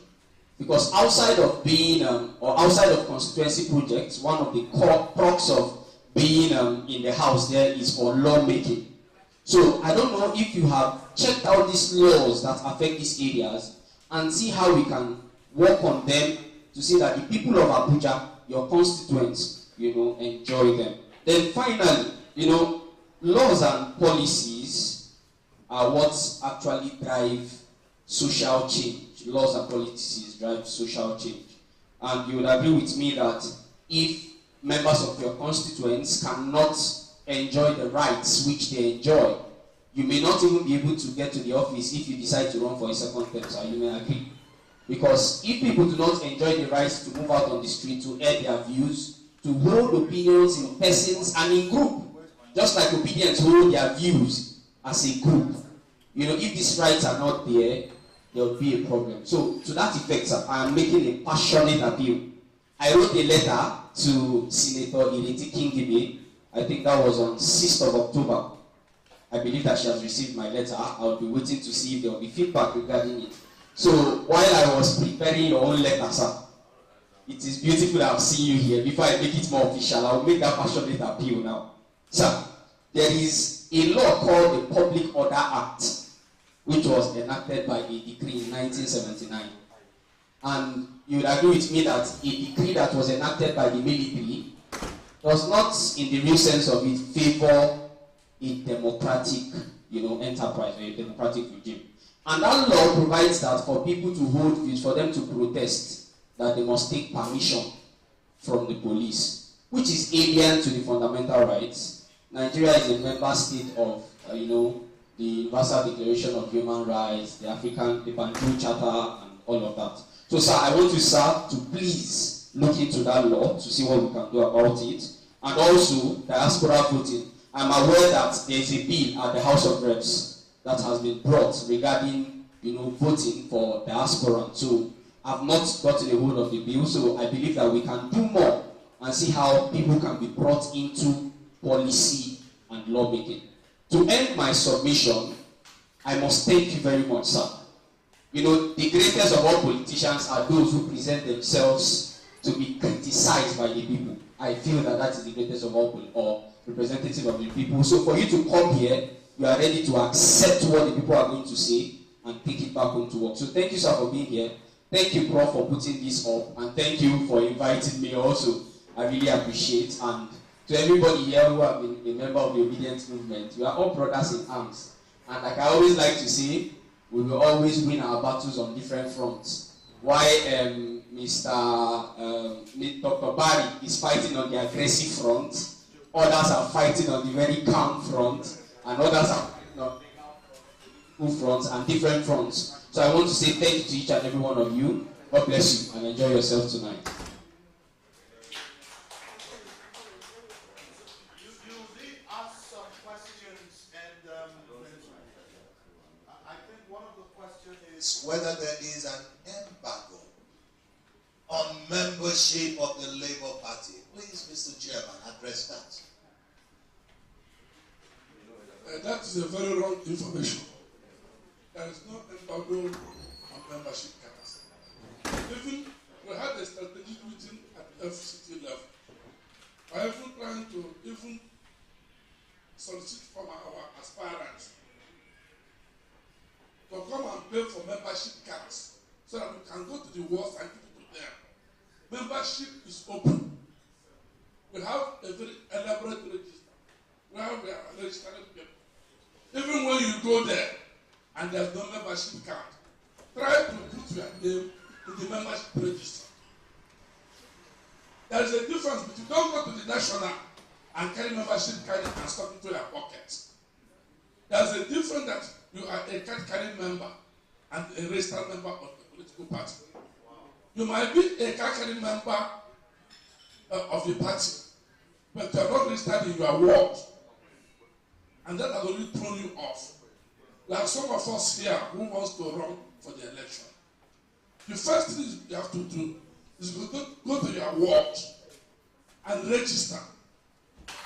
Because outside of being, or outside of constituency projects, one of the core crux of being in the house there is for lawmaking. So I don't know if you have checked out these laws that affect these areas and see how we can work on them to see that the people of Abuja, your constituents, enjoy them. Then finally, laws and policies are what actually drive social change. Laws and policies drive social change. And you would agree with me that if members of your constituents cannot enjoy the rights which they enjoy, you may not even be able to get to the office if you decide to run for a second term, so you may agree. Because if people do not enjoy the rights to move out on the street, to air their views, to hold opinions in persons and in group, just like obedience hold their views as a group, if these rights are not there, there will be a problem. So to that effect, sir, I am making a passionate appeal. I wrote a letter to Senator Ireti Kingibe. I think that was on 6th of October. I believe that she has received my letter. I'll be waiting to see if there will be feedback regarding it. So while I was preparing your own letter, sir, it is beautiful that I've seen you here. Before I make it more official, I'll make that passionate appeal now. Sir, there is a law called the Public Order Act, which was enacted by a decree in 1979. And you would agree with me that a decree that was enacted by the military does not, in the real sense of it, favor a democratic, enterprise or a democratic regime. And that law provides that for people to hold views, for them to protest, that they must take permission from the police, which is alien to the fundamental rights. Nigeria is a member state of, the Universal Declaration of Human Rights, the Banjul Charter, and all of that. So, sir, I want you, sir, to please look into that law to see what we can do about it. And also, diaspora voting. I'm aware that there is a bill at the House of Reps that has been brought regarding, voting for diaspora. So, I've not gotten a hold of the bill, so I believe that we can do more and see how people can be brought into policy and lawmaking. To end my submission, I must thank you very much, sir. The greatest of all politicians are those who present themselves to be criticized by the people. I feel that that is the greatest of all, or representative of the people. So for you to come here, you are ready to accept what the people are going to say and take it back home to work. So thank you, sir, for being here. Thank you, Prof, for putting this up, and thank you for inviting me also. I really appreciate. And to everybody here who have been a member of the Obedience Movement, we are all brothers in arms. And like I always like to say, we will always win our battles on different fronts. Why Dr. Barry is fighting on the aggressive front, others are fighting on the very calm front, and others are fighting on two fronts and different fronts. So I want to say thank you to each and every one of you. God bless you and enjoy yourself tonight. You did ask some questions, and I think one of the questions is whether there is an embargo on membership of the Labour Party. Please, Mr. Chairman, address that. That is a very wrong information. There is no embargo on membership cards. Even we had a strategic meeting at the FCT level. I have been trying to even solicit from our aspirants to come and pay for membership cards so that we can go to the walls and give it to them. Membership is open. We have a very elaborate register where we are registering people. Even when you go there and there's no membership card, try to put your name in the membership register. There is a difference between don't go to the national and carry membership card and stuff into your pocket. There's a difference that you are a card carrying member and a registered member of the political party. You might be a card carrying member of the party, but you are not registered in your ward, and that has already thrown you off. Like some of us here who wants to run for the election. The first thing you have to do is go to your ward and register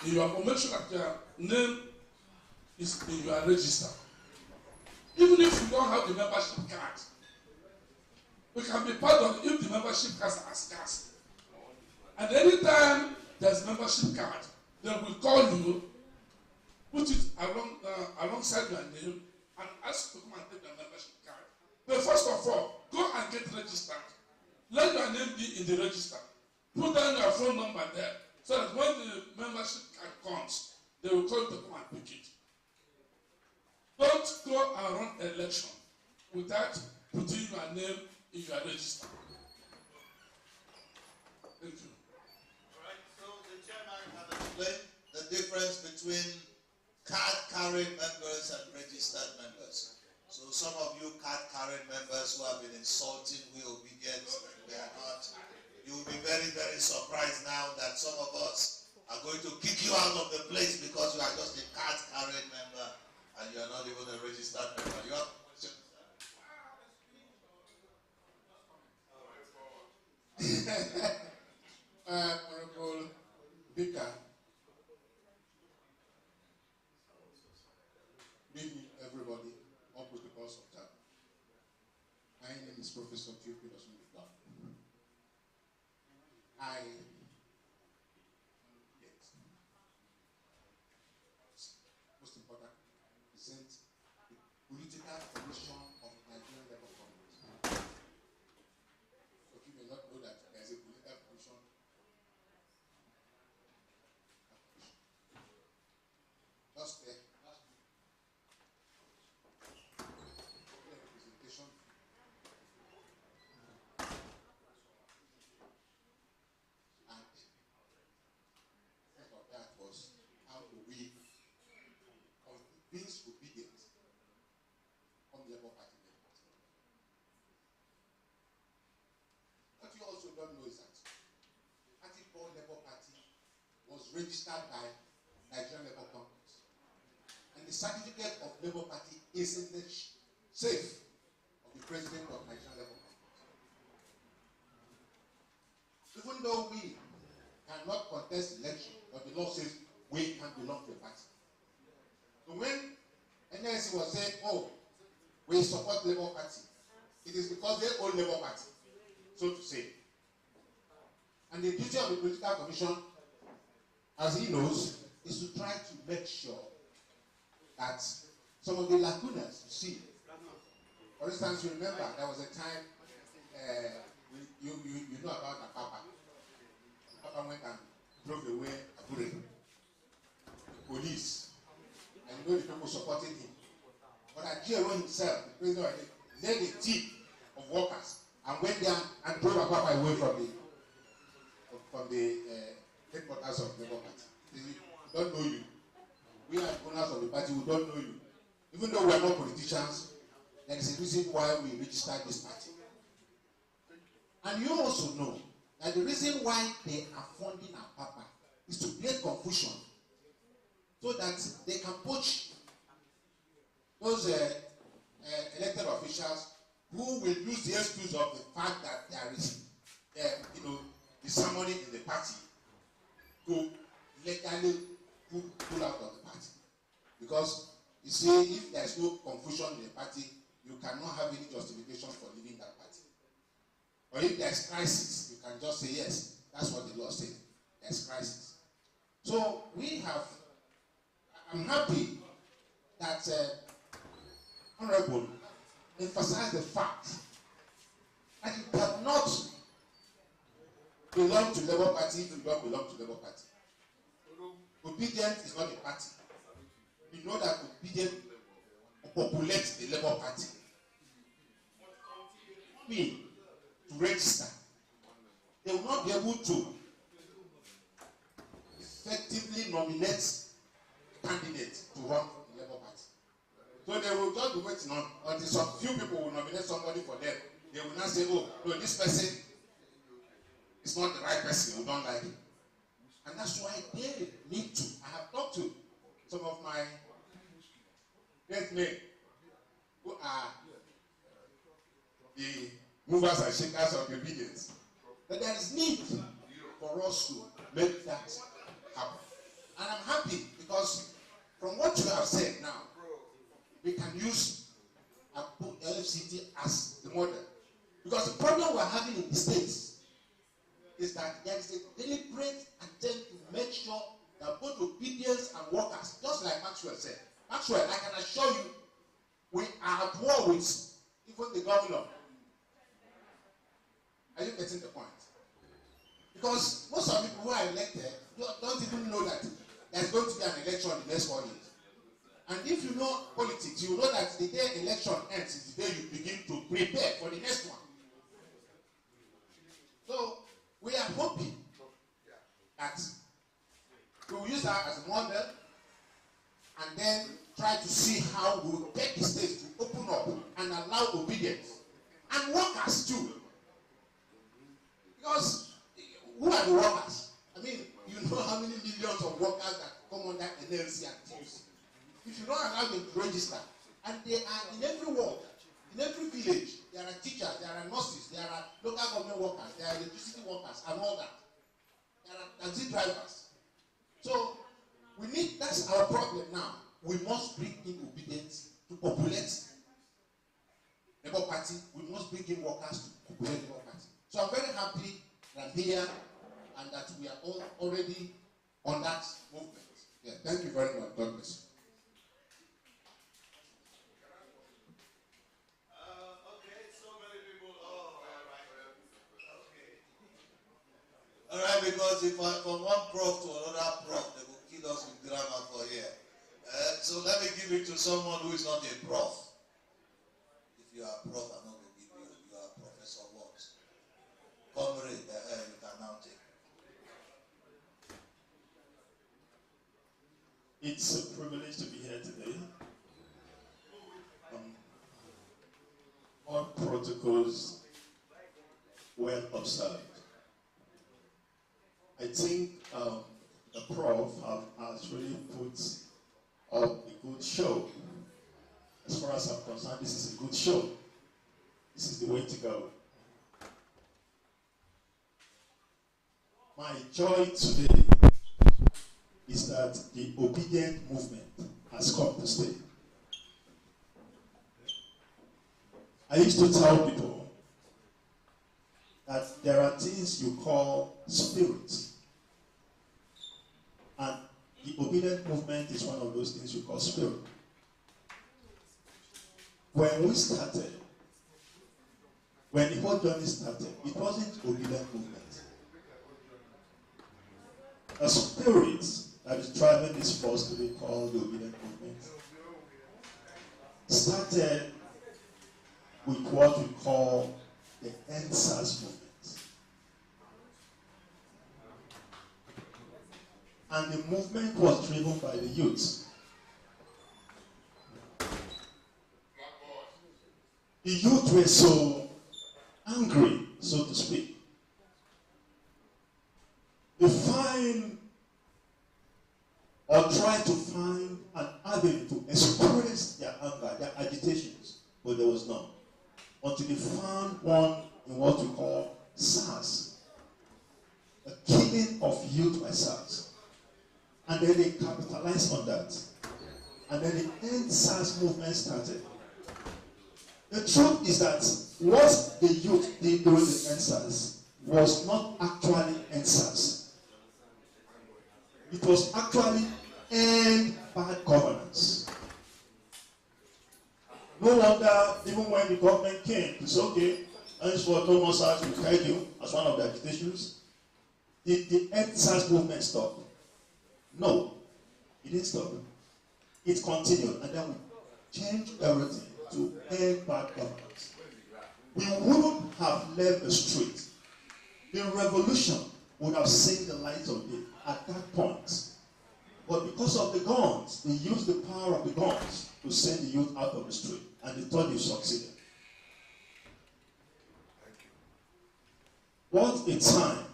in your, make sure that your name is in your register. Even if you don't have the membership card, we can be part of if the membership cards are scarce. And anytime there's membership card, they will call you, put it alongside your name, and ask you to come and take the membership card. But first of all, go and get registered. Let your name be in the register. Put down your phone number there, so that when the membership card comes, they will call you to come and pick it. Don't go and run election without putting your name in your register. Thank you. All right, so the chairman has explained the difference between card-carrying members and registered members. So some of you card-carrying members who have been insulting we obedient, they are not. You will be very, very surprised now that some of us are going to kick you out of the place because you are just a card-carrying member and you are not even a registered member. You have questions? Honorable Obika, good evening, everybody. All protocols of time. My name is Professor Chinedu Obika. I most important, present the political commission of Nigerian Labour Congress. But you may not know that there is a political commission. Just there. Representation. And part of that was how do we convince obedience on the Labour Party members. What you also don't know is that Party called Labour Party was registered by Nigerian Labour Congress. And the certificate of Labour Party is in the safe of the President of Nigerian Labour Congress. Even though we cannot contest election, but the law says we can belong to a party. So when NLC was saying, oh, we support Labour Party, it is because they own Labour Party, so to say. And the duty of the Political Commission, as he knows, is to try to make sure that some of the lacunas you see For instance, you remember there was a time you know about the Papa. Papa went and drove away Abuja, the police, and you know the people supporting him. But Ajero himself, the president, led a team of workers and went there and drove Papa away from the headquarters of the Labour Party. We don't know you. We are owners of the party, we don't know you. Even though we are not politicians, there is a reason why we registered this party. And you also know that the reason why they are funding our Papa is to create confusion so that they can poach those elected officials who will use the excuse of the fact that there is, the ceremony in the party to legally pull out of the party. Because you see, if there is no confusion in the party, you cannot have any justification for leaving that party. Or if there is crisis, you can just say yes. That's what the law says. There is crisis. So I'm happy that Honorable emphasized the fact that you cannot belong to Labour Party if you don't belong to Labour Party. Obedience is not a party. We know that obedience populates the Labour Party. To register, they will not be able to effectively nominate candidates to run the Labour Party. So they will just be waiting on until some few people will nominate somebody for them. They will not say, oh, no, this person is not the right person, we don't like him. And that's why they need to. I have talked to some of my great men who are the movers and shakers of obedience. But there is need for us to make that happen. And I'm happy because from what you have said now, we can use LFCT as the model. Because the problem we're having in the States is that there is a deliberate attempt to make sure that both obedience and workers, just like Maxwell said. Maxwell, I can assure you, we are at war with even the governor. Are you getting the point? Because most of the people who are elected don't even know that there's going to be an election in the next 4 years. And if you know politics, you know that the day election ends is the day you begin to prepare for the next one. So we are hoping that we will use that as a model and then try to see how we will get the states to open up and allow obedience. And workers too. Because who are the workers? I mean, you know how many millions of workers that come under NLC and TUC. If you don't allow them to register, and they are in every ward, in every village, there are teachers, there are nurses, there are local government workers, there are electricity workers, and all that. There are taxi drivers. So that's our problem now. We must bring in obedience to populate Labour Party. We must bring in workers to populate Labour Party. So I'm very happy that I'm here and that we are all already on that movement. Yeah, thank you very much. God bless you. All right, because if from one prof to another prof, they will kill us with grammar for here. So let me give it to someone who is not a prof. If you are a prof, I'm not going to give you. You are a professor what? Comrade, you can now take. It's a privilege to be here today. All protocols well observed. I think the prof has really put up a good show. As far as I'm concerned, this is a good show. This is the way to go. My joy today is that the obedient movement has come to stay. I used to tell people that there are things you call spirits. And the obedient movement is one of those things we call spirit. When we started, when the whole journey started, it wasn't obedient movement. A spirit that is driving this force to be called the obedient movement started with what we call the NSAS movement. And the movement was driven by the youth. The youth were so angry, so to speak. They find or try to find an avenue to express their anger, their agitations, but there was none. Until they found one in what we call SARS, a killing of youth by SARS. And then they capitalized on that. And then the end SARS movement started. The truth is that what the youth did during the end SARS was not actually end SARS. It was actually end bad governance. No wonder, even when the government came, it's okay, henceforth no more SARS will guide you as one of the agitations. Did the end SARS movement stop? No, it didn't stop. It continued, and then we changed everything to end bad governance. We wouldn't have left the street. The revolution would have seen the light of day at that point. But because of the guns, they used the power of the guns to send the youth out of the street, and they thought they succeeded. What a time.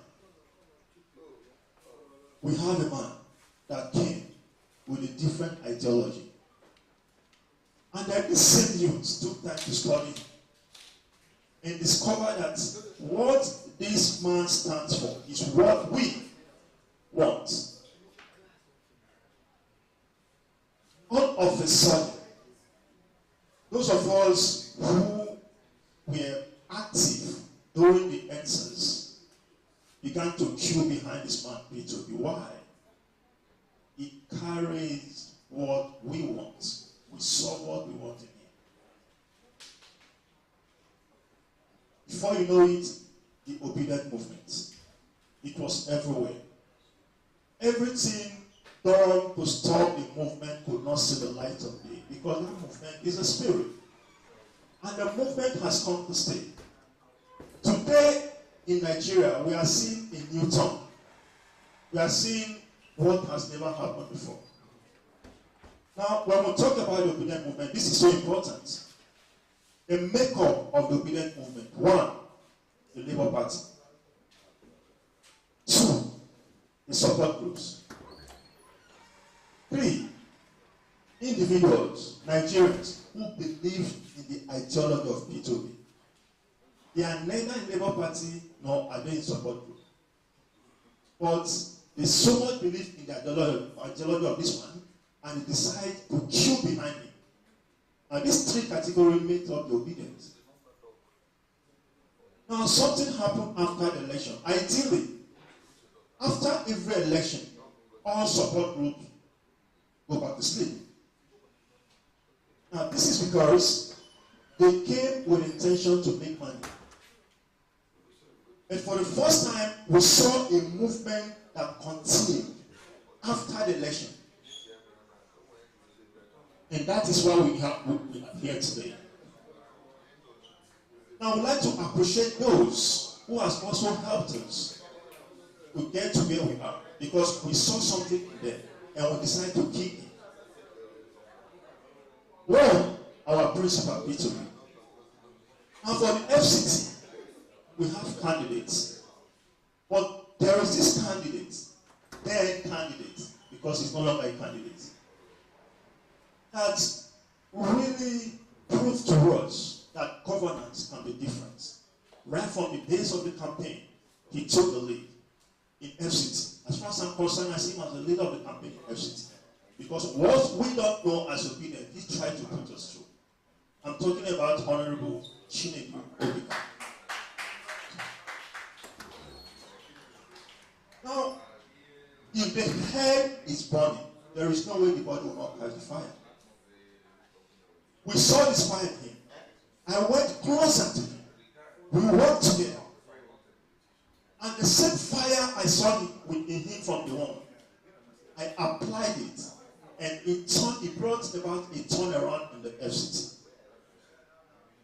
We have a man that came with a different ideology. And then the same youth took time to study and discover that what this man stands for is what we want. All of a sudden, those of us who were active during the answers began to queue behind this man, P2B. Why? He carries what we want. We saw what we want in him. Before you know it, the obedient movement. It was everywhere. Everything done to stop the movement could not see the light of day because that movement is a spirit. And the movement has come to stay. Today in Nigeria, we are seeing a new tongue. We are seeing what has never happened before. Now, when we talk about the obedient movement, this is so important. The makeup of the obedient movement. 1, the Labour Party. 2, the support groups. 3, individuals, Nigerians, who believe in the ideology of P2B. They are neither in Labour Party nor are they in support group. But they so much believe in the ideology of this one, and they decide to queue behind him. And these 3 categories make up the obedience. Now, something happened after the election. Ideally, after every election, all support groups go back to sleep. Now, this is because they came with intention to make money. And for the first time, we saw a movement that continued after the election. And that is why we are here today. Now, I would like to appreciate those who have also helped us to get to where we are, because we saw something there and we decided to keep it. One, our principal, P2B. And for the FCT, we have candidates. But there is this candidate, then candidate, because he's no longer a candidate, that really proved to us that governance can be different. Right from the days of the campaign, he took the lead in FCT. As far as I'm concerned, I see him as the leader of the campaign in FCT. Because what we don't know as obedient, he tried to put us through. I'm talking about Honorable Chinedu Obika. Now, if the head is burning, there is no way the body will not catch the fire. We saw this fire in him. I went closer to him. We worked together. And the same fire I saw in him from the womb, I applied it. And it brought about a turnaround in the FCT.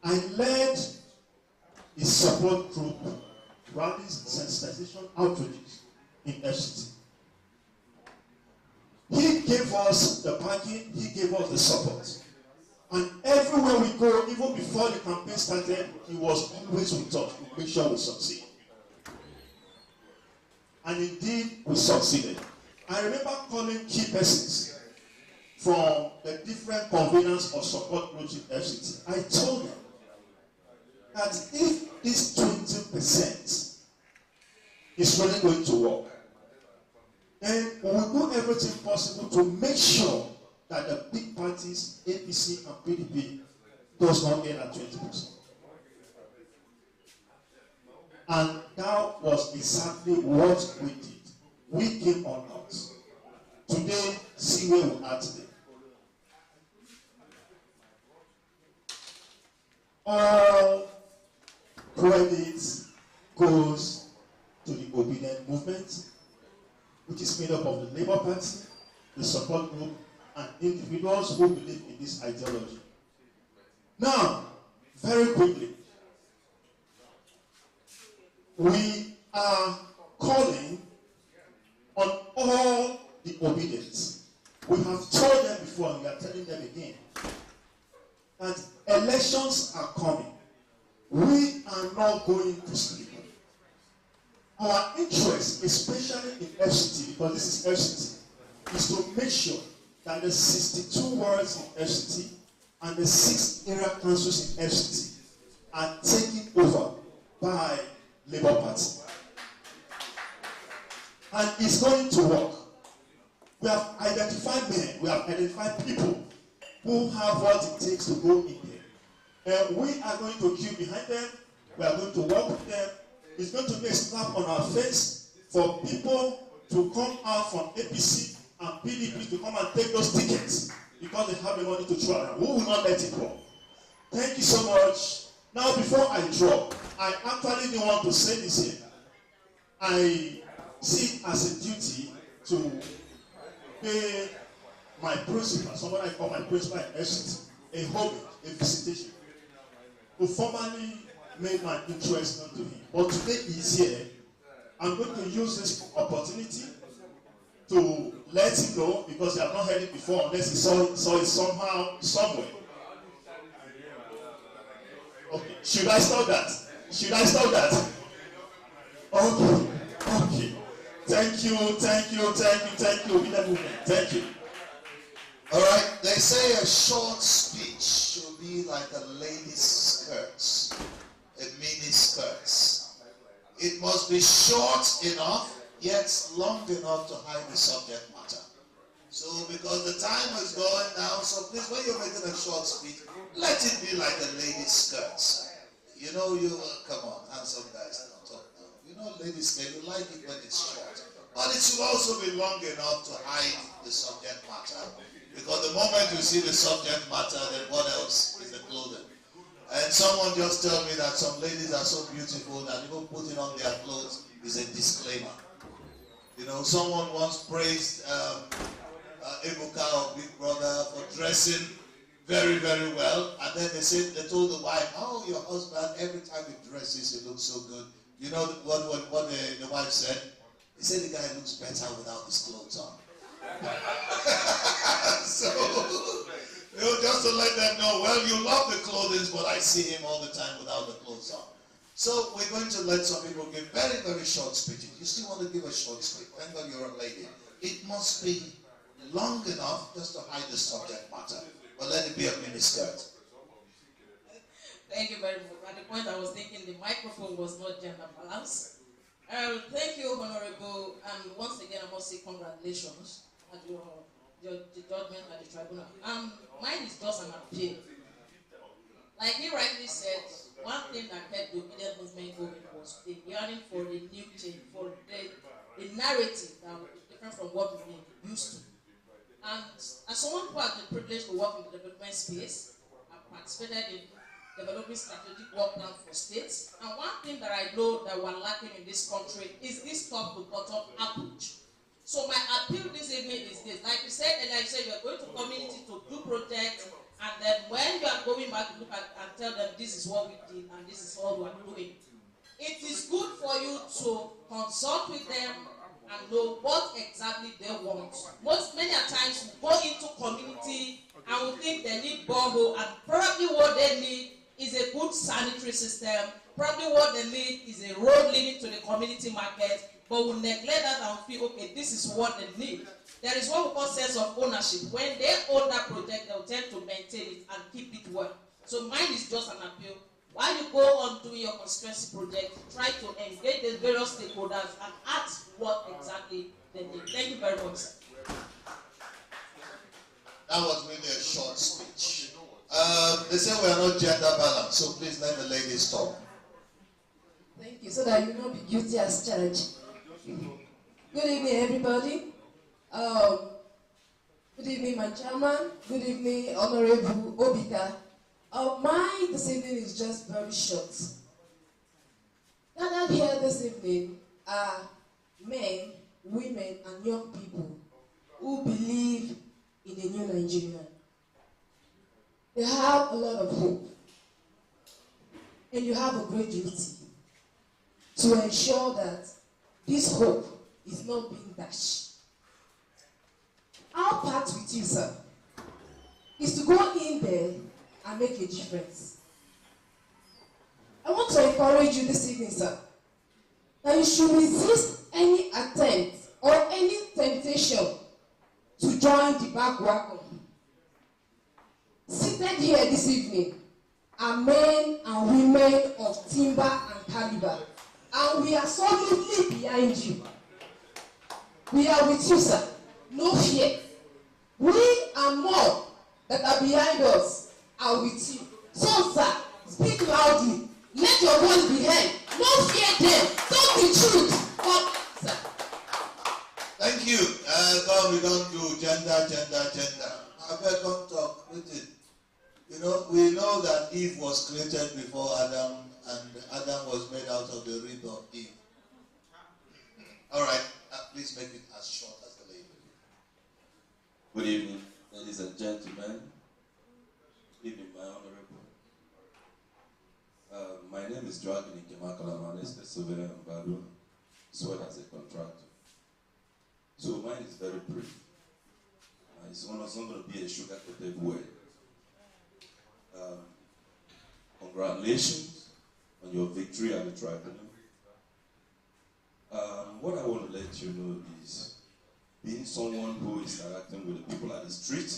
I led a support group, rallies, sensitization, outreaches in FCT. He gave us the backing, he gave us the support. And everywhere we go, even before the campaign started, he was always with us to make sure we succeed. And indeed, we succeeded. I remember calling key persons from the different conveners or support groups in FCT. I told them that if this 20% is really going to work, then we will do everything possible to make sure that the big parties, APC and PDP, does not end at 20%. And that was exactly what we did. We came on out. Today, see where we are today. All credit goes to the obedient movement, which is made up of the Labour Party, the support group, and individuals who believe in this ideology. Now, very quickly, we are calling on all the obedient. We have told them before and we are telling them again that elections are coming. We are not going to sleep. Our interest, especially in FCT, because this is FCT, is to make sure that the 62 wards in FCT and the 6 area councils in FCT are taken over by Labour Party. And it's going to work. We have identified men, we have identified people who have what it takes to go in there. And we are going to queue behind them, we are going to work with them. It's going to be a slap on our face for people to come out from APC and PDP to come and take those tickets because they have the money to throw around. We will not let it go. Thank you so much. Now, before I drop, I actually didn't want to say this here. I see it as a duty to pay my principal, someone I call my principal in FCT, a homage, a visitation, who formally made my interest known to him. But today he's here. I'm going to use this opportunity to let him know, because I have not heard it before unless he saw it somehow, somewhere. Okay, should I stop that? Should I stop that? Okay, okay. Thank you. Thank you. All right, they say a short speech should be like a lady's skirts, a mini skirts. It must be short enough, yet long enough to hide the subject matter. So, because the time is going now, so please, when you're making a short speech, let it be like a lady's skirts. You know, come on, handsome guys, don't talk now. You know, ladies, you like it when it's short. But it should also be long enough to hide the subject matter. Because the moment you see the subject matter, then what else is the clothing? And someone just told me that some ladies are so beautiful that even putting on their clothes is a disclaimer. You know, someone once praised Ebuka or Big Brother for dressing very, very well. And then they told the wife, oh, your husband, every time he dresses, he looks so good. You know what the wife said? He said the guy looks better without his clothes on. So, you know, just to let them know, well, you love the clothes, but I see him all the time without the clothes on. So we're going to let some people give very, very short speeches. You still want to give a short speech? Thank God you're a lady. It must be long enough just to hide the subject matter, but let it be a mini skirt. Thank you very much. At the point I was thinking the microphone was not gender balanced. Thank you, Honorable, and once again I must say congratulations at your judgment at the tribunal. Mine is just an appeal. Like he rightly said, one thing that kept the obedient movement going was the yearning for a new change, for a narrative that was different from what we've been used to. And as someone who has been privileged to work in the development space, I've participated in developing strategic work plan for states. And one thing that I know that we're lacking in this country is this top-to-bottom approach. So my appeal this evening is this. Like you said, and I said, you are going to community to do projects, and then when you are going back to look at and tell them this is what we did and this is what we are doing, it is good for you to consult with them and know what exactly they want. Many times we go into community and we think they need borehole, and probably what they need is a good sanitary system. Probably what they need is a road leading to the community market, but we neglect that and feel, okay, this is what they need. There is what we call sense of ownership. When they own that project, they will tend to maintain it and keep it well. So mine is just an appeal. While you go on doing your constituency project, try to engage the various stakeholders and ask what exactly they need. Thank you very much. That was really a short speech. They say we are not gender balanced, so please let the ladies talk. Thank you, so that you will not be guilty as charged. Good evening, everybody. Good evening, my chairman. Good evening, Honorable Obika. Mine this evening is just very short. Gathered here this evening are men, women, and young people who believe in a new Nigeria. They have a lot of hope, and you have a great duty to ensure that this hope is not being dashed. Our part with you, sir, is to go in there and make a difference. I want to encourage you this evening, sir, that you should resist any attempt or any temptation to join the back wagon. Seated here this evening are men and women of timber and caliber, and we are solidly behind you. We are with you, sir. No fear. We and more that are behind us are with you. So, sir, speak loudly. Let your voice be heard. No fear them. Don't be truth. But, sir. Thank you. God, we don't do gender. I better come talk with it. You know, we know that Eve was created before Adam, and Adam was made out of the rib of Eve. All right, please make it as short as the lady. Good evening, ladies and gentlemen. Good evening, my honorable. My name is Joaquin Ikemakala, a surveyor in Badu, sworn as a contractor. So mine is very brief. It's not going to be a sugar-coated word. Congratulations on your victory at the tribunal. What I want to let you know is, being someone who is interacting with the people at the street,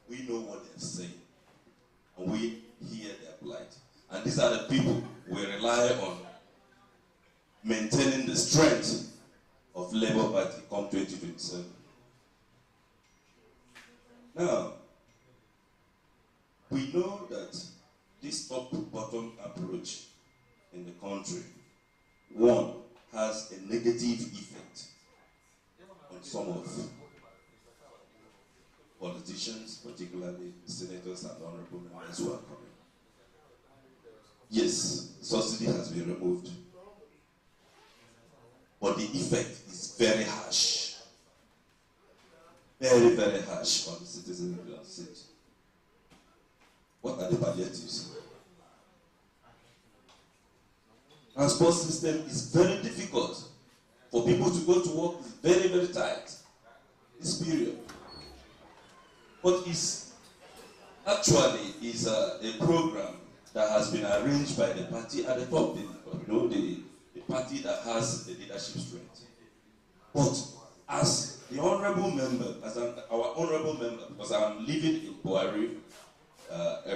we know what they're saying, and we hear their plight. And these are the people we rely on maintaining the strength of Labour Party come 2027. Now, we know that this top-to-bottom approach in the country, one, has a negative effect on some of politicians, particularly senators and honorable members who are coming. Yes, subsidy has been removed, but the effect is very harsh. Very, very harsh on the citizens of the state. What are the palliatives? Transport system is very difficult. For people to go to work is very, very tight. This period. But it's actually is a program that has been arranged by the party at the top, the party that has the leadership strength. But as the honorable member, our honorable member, because I'm living in Buhari,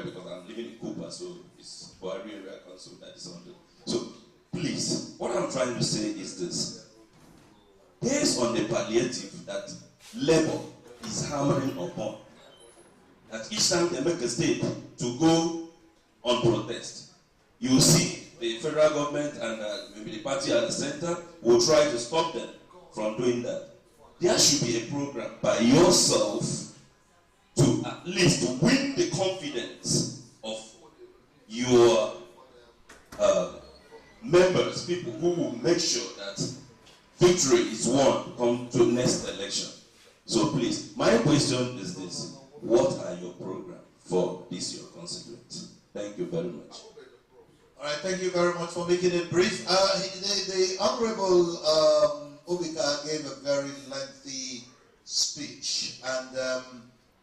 because I'm living in Cooper, so it's Buhari Area Council that is on the. So please, what I'm trying to say is this: based on the palliative that Labour is hammering upon, that each time they make a step to go on protest, you see the federal government and maybe the party at the center will try to stop them from doing that. There should be a program by yourself to at least win the confidence of people who will make sure that victory is won come to next election. So please, my question is this: what are your program for this your constituent? Thank you very much. All right, thank you very much for making it brief. The Honorable Obika gave a very lengthy speech, and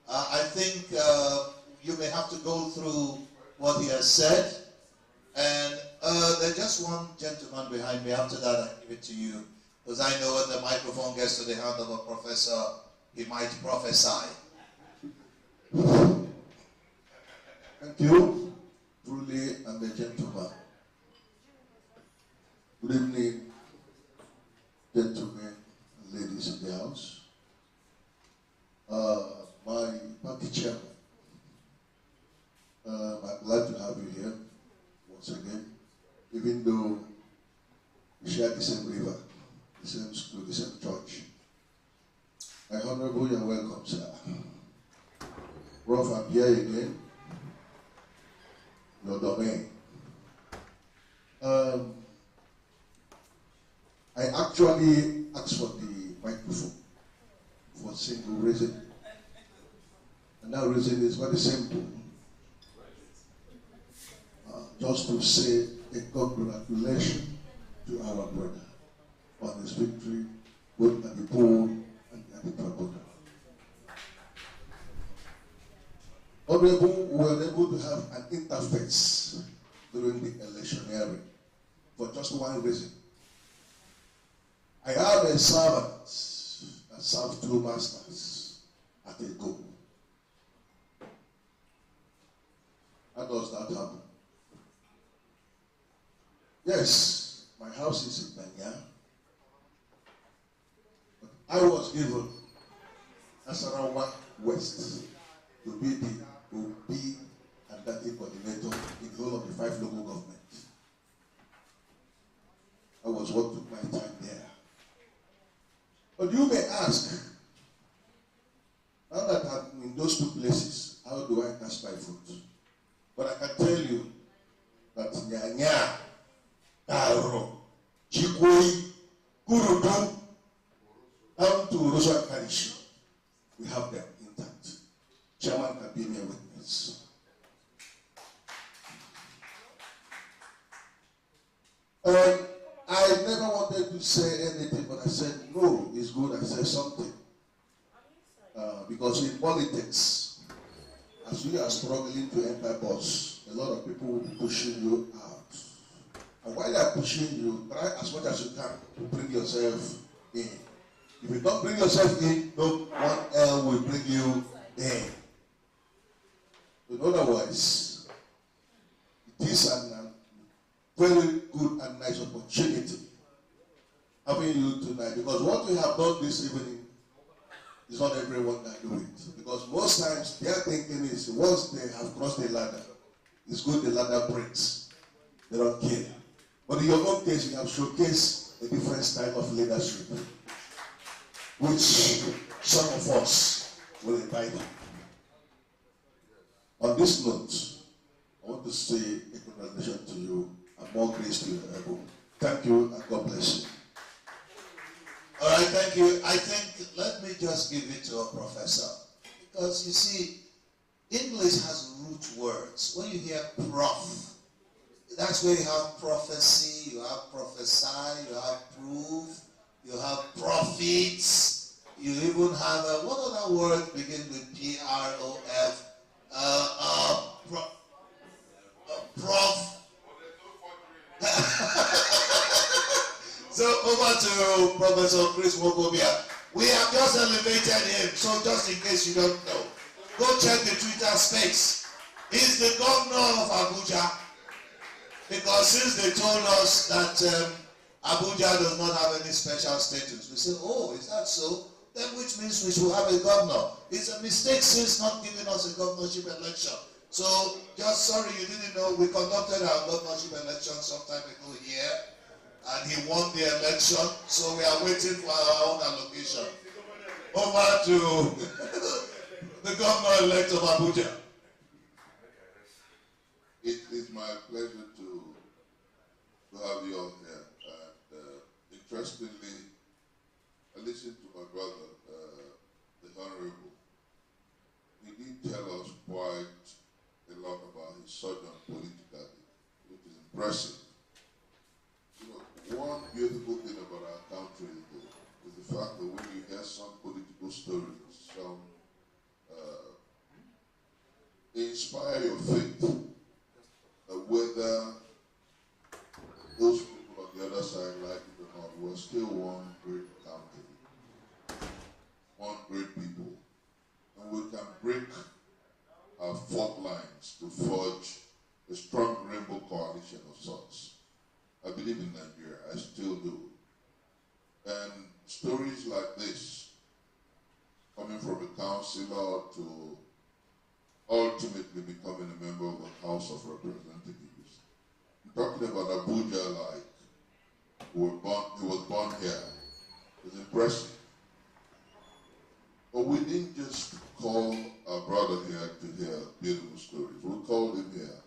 I think you may have to go through what he has said. And there's just one gentleman behind me. After that, I give it to you, because I know when the microphone gets to the hand of a professor, he might prophesy. Thank you. Truly, I'm a gentleman. Good evening, gentlemen and ladies in the house. My party chairman, I'm glad to have you here once again, even though we share the same river, the same school, the same church. My honorable, you're welcome, sir. Prof, I'm here again. Your domain. I actually asked for the microphone for a single reason. And that reason is very simple. Just to say a congratulations to our brother on his victory, both at the poll and at the tribunal. Honorable, we were able to have an interface during the electioneering for just one reason. I had a servant that served 2 masters at a go. How does that happen? Yes, my house is in Banya. But I was given Nasarawa West to be the OB and data coordinator in the whole of the 5 local governments. I was what took my time there. But you may ask, now that I'm in those 2 places, how do I cast my vote? But I can tell you that Nyanya, Taro, Chikoi, Kurudu, down to Rosa Karishi, we have them intact. Chairman can be a witness. I never wanted to say anything, but I said, no, it's good I say something. Because in politics, as you are struggling to enter bus, a lot of people will be pushing you out. And while they are pushing you, try as much as you can to bring yourself in. If you don't bring yourself in, no one else will bring you in. In other words, it is a very good and nice opportunity having you tonight, because what we have done this evening is not everyone can do it. Because most times their thinking is once they have crossed the ladder, it's good the ladder breaks. They don't care. But in your own case, you have showcased a different style of leadership, which some of us will invite. On this note, I want to say a congratulations to you and more grace to you, Honorable. Thank you and God bless you. All right, thank you. I think, let me just give it to a professor. Because you see, English has root words. When you hear prof, that's where you have prophecy, you have prophesy, you have proof, you have prophets, you even have what other word begins with P-R-O-F? Prof. So over to Professor Chris Wogobia. We have just elevated him, so just in case you don't know, go check the Twitter space. He's the governor of Abuja. Because since they told us that Abuja does not have any special status, we said, oh, is that so? Then which means we should have a governor. It's a mistake since not giving us a governorship election. So, just sorry you didn't know, we conducted our governorship election sometime ago here, and he won the election, so we are waiting for our own allocation. Over to the governor-elect of Abuja. It is my pleasure to have you all here. insurgent politically, which is impressive. You know, one beautiful thing about our country is the fact that when you hear some political stories, some they inspire your faith, that whether those people on the other side like it or not, we're still one great country, one great people, and we can break our fault lines to forge a strong rainbow coalition of sorts. I believe in Nigeria, I still do. And stories like this, coming from a councillor to ultimately becoming a member of the House of Representatives. I'm talking about Abuja, like he was born here. It's impressive. But we didn't just call our brother here to hear beautiful stories. We called him here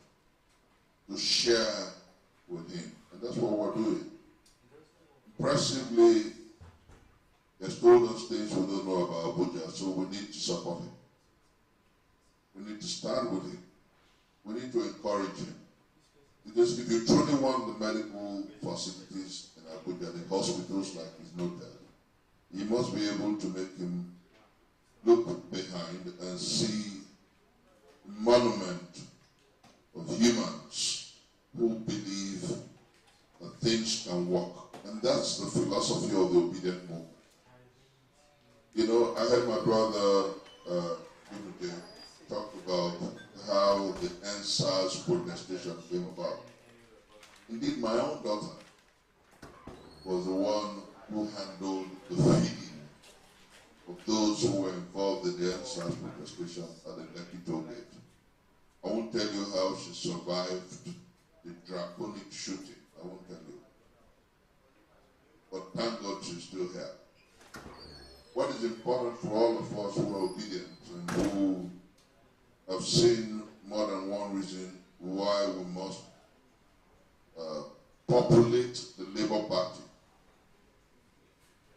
to share with him. And that's what we're doing. Impressively, he has told us things we don't know about Abuja, so we need to support him. We need to stand with him. We need to encourage him. Because if you truly want the medical facilities in Abuja, the hospitals like he's noted, you must be able to make him look behind and see a monument of humans who believe that things can work. And that's the philosophy of the obedient movement. You know, I heard my brother talk about how the NSAS protestation came about. Indeed, my own daughter was the one who handled the feeding of those who were involved in the NSAS protestation at the Lekki toll gate. I won't tell you how she survived the draconic shooting. I won't tell you. But thank God she's still here. What is important for all of us who are obedient and who have seen more than one reason why we must populate the Labour Party.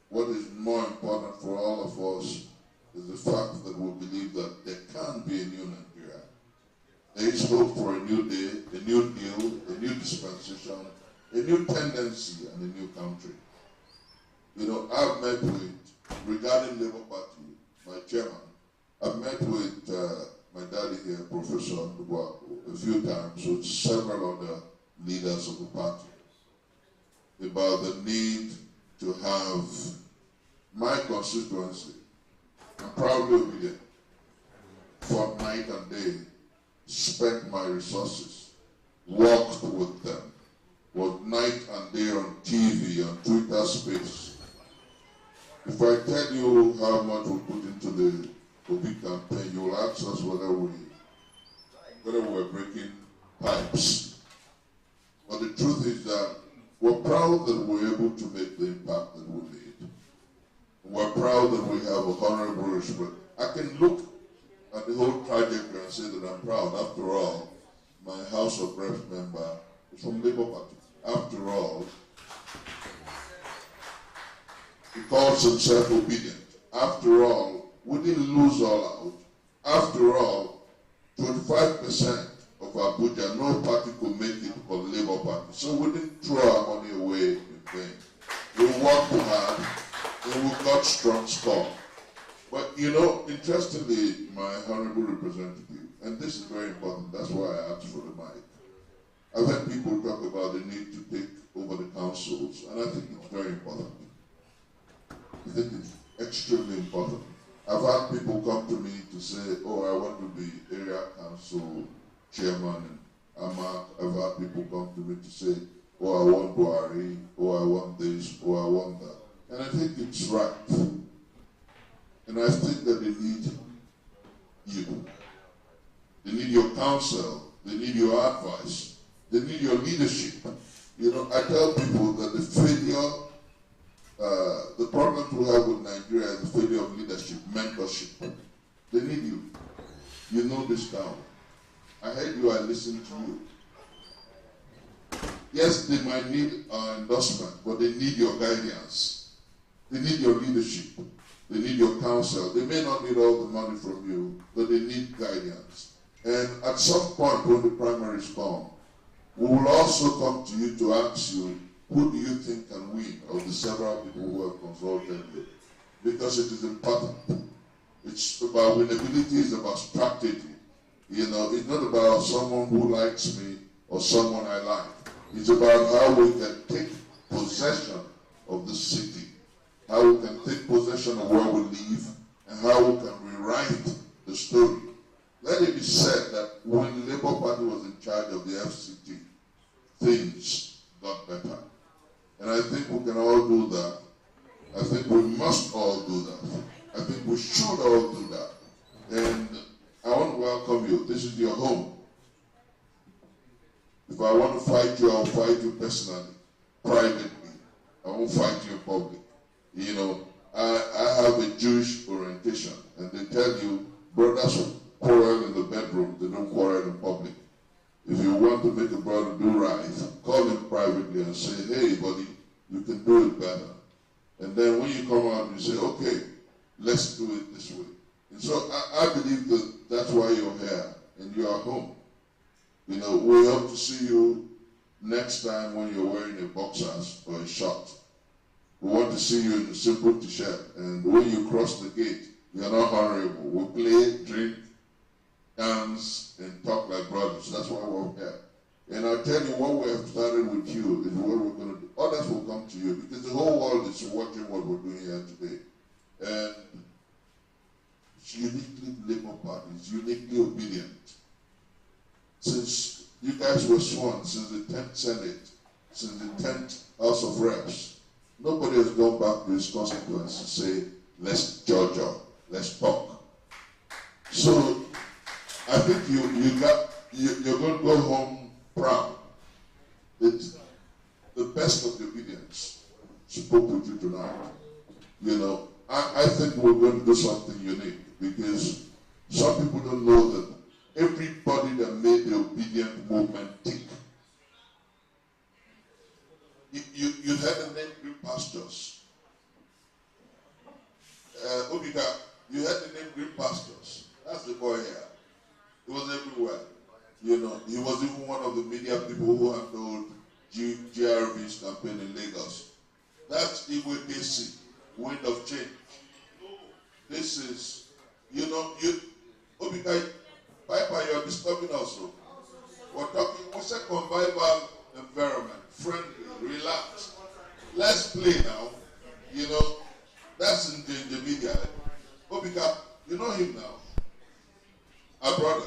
What is more important for all of us is the fact that we believe that there can be a new Nigeria. There is hope for a new day, a new deal, a new dispensation, a new tendency, and a new country. You know, I've met with, regarding Labour Party, my chairman, I've met with my daddy here, Professor Ndubwa, a few times with several other leaders of the party about the need to have my constituency, I'm proudly obedient, for night and day, spent my resources, worked with them, was night and day on TV, on Twitter Space. If I tell you how much we put into the Obi campaign, you will ask us whether we're breaking pipes. But the truth is that we're proud that we're able to make the impact that we made. We're proud that we have a honorable respect. I can look at the whole trajectory and say that I'm proud. After all, my House of Reps member is from Labour Party. After all, he calls himself obedient. After all, we didn't lose all out. After all, 25% of Abuja, no party could make it but Labour Party. So we didn't throw our money away in vain. We worked hard and we got strong score. But you know, interestingly, my honorable representative, and this is very important, that's why I asked for the mic. I've heard people talk about the need to take over the councils, and I think it's very important. I think it's extremely important. I've had people come to me to say, oh, I want to be area council chairman. I've had people come to me to say, oh, I want Buhari, oh, I want this, oh, I want that. And I think it's right. And I think that they need you. They need your counsel. They need your advice. They need your leadership. You know, I tell people that the failure, the problems we have with Nigeria is the failure of leadership, mentorship. They need you. You know this now. I heard you, I listened to you. Yes, they might need our endorsement, but they need your guidance. They need your leadership. They need your counsel. They may not need all the money from you, but they need guidance. And at some point when the primaries come, we will also come to you to ask you, who do you think can win of the several people who have consulted you? Because it is important. It's about winnability, it's about strategy. You know, it's not about someone who likes me or someone I like. It's about how we can take possession of the city, how we can take possession of where we live, and how we can rewrite the story. Let it be said that when the Labour Party was in charge of the FCT, things got better. And I think we can all do that. I think we must all do that. I think we should all do that. And I want to welcome you. This is your home. If I want to fight you, I'll fight you personally, privately. I won't fight you in public. You know, I have a Jewish orientation, and they tell you brothers quarrel in the bedroom, they don't quarrel in public. If you want to make a brother do right, call him privately and say, hey buddy, you can do it better. And then when you come out, you say, okay, let's do it this way. And so I believe that that's why you're here and you are home. You know, we hope to see you next time when you're wearing a boxers or a short. We want to see you in a simple t-shirt. And when you cross the gate, you're not honorable. We play, drink, dance, and talk like brothers. That's why we're here. And I'll tell you, what we have started with you is what we're going to do. Others will come to you because the whole world is watching what we're doing here today. And it's uniquely Labour Party, it's uniquely obedient. Since you guys were sworn, since the 10th Senate, since the 10th House of Reps, nobody has gone back to his constituents to say, let's judge up, let's talk. So I think you're going to go home proud. It's the best of the obedience spoke with you tonight. You know, I think we're going to do something unique because some people don't know that everybody that made the obedient movement tick. You heard the name Green Pastures. Obika, you heard the name Green Pastures. That's the boy here. He was everywhere. You know, he was even one of the media people who handled GRV's campaign in Lagos. That's Igwe DC, Wind of Change. This is, you know, Obika, Piper, you're disturbing also. We're talking, what's a convivial environment, friendly, relaxed. Let's play now. You know, that's in the media. Obika, you know him now. Our brother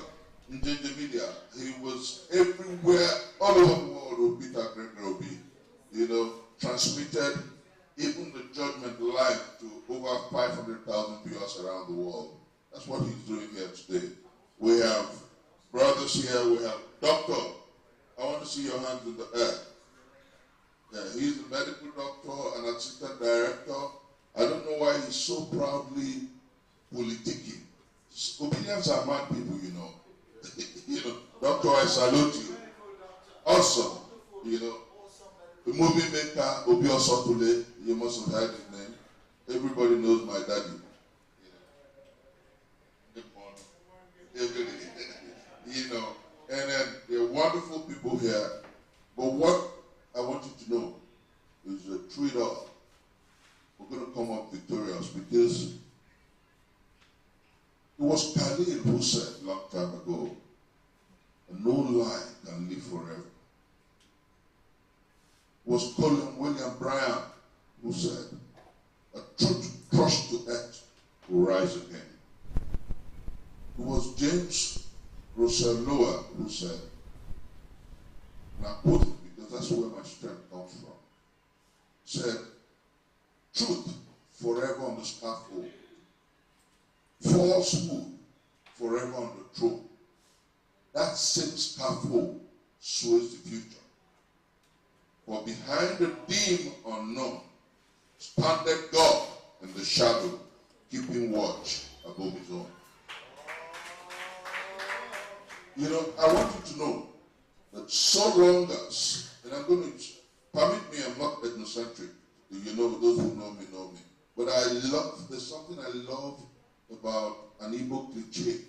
in the media. He was everywhere, all over the world with Peter Gregory, you know, transmitted even the judgment live to over 500,000 viewers around the world. That's what he's doing here today. We have brothers here, we have doctor. I want to see your hands in the air. Yeah, he's a medical doctor, an assistant director. I don't know why he's so proudly politicking. Opinions are mad people, you know. You know, doctor, I salute you. Awesome, you know. The movie maker, Obi Osotule, you must have heard his name. Everybody knows my daddy. You know, and then there are wonderful people here. But what I want you to know is that through it all, we're going to come up victorious because it was Khalil who said a long time ago, no lie can live forever. It was Colin William Bryan who said, a truth crushed to earth will rise again. It was James Russell Lower who said, and I quote it because that's where my strength comes from, said, truth forever on the scaffold, falsehood forever on the throne. That same scaffold sways the future. For behind the dim unknown standeth God in the shadow, keeping watch above his own. You know, I want you to know that so long as, and I'm going to, permit me, I'm not ethnocentric. You know, those who know me know me. But there's something I love about an Igbo cliche.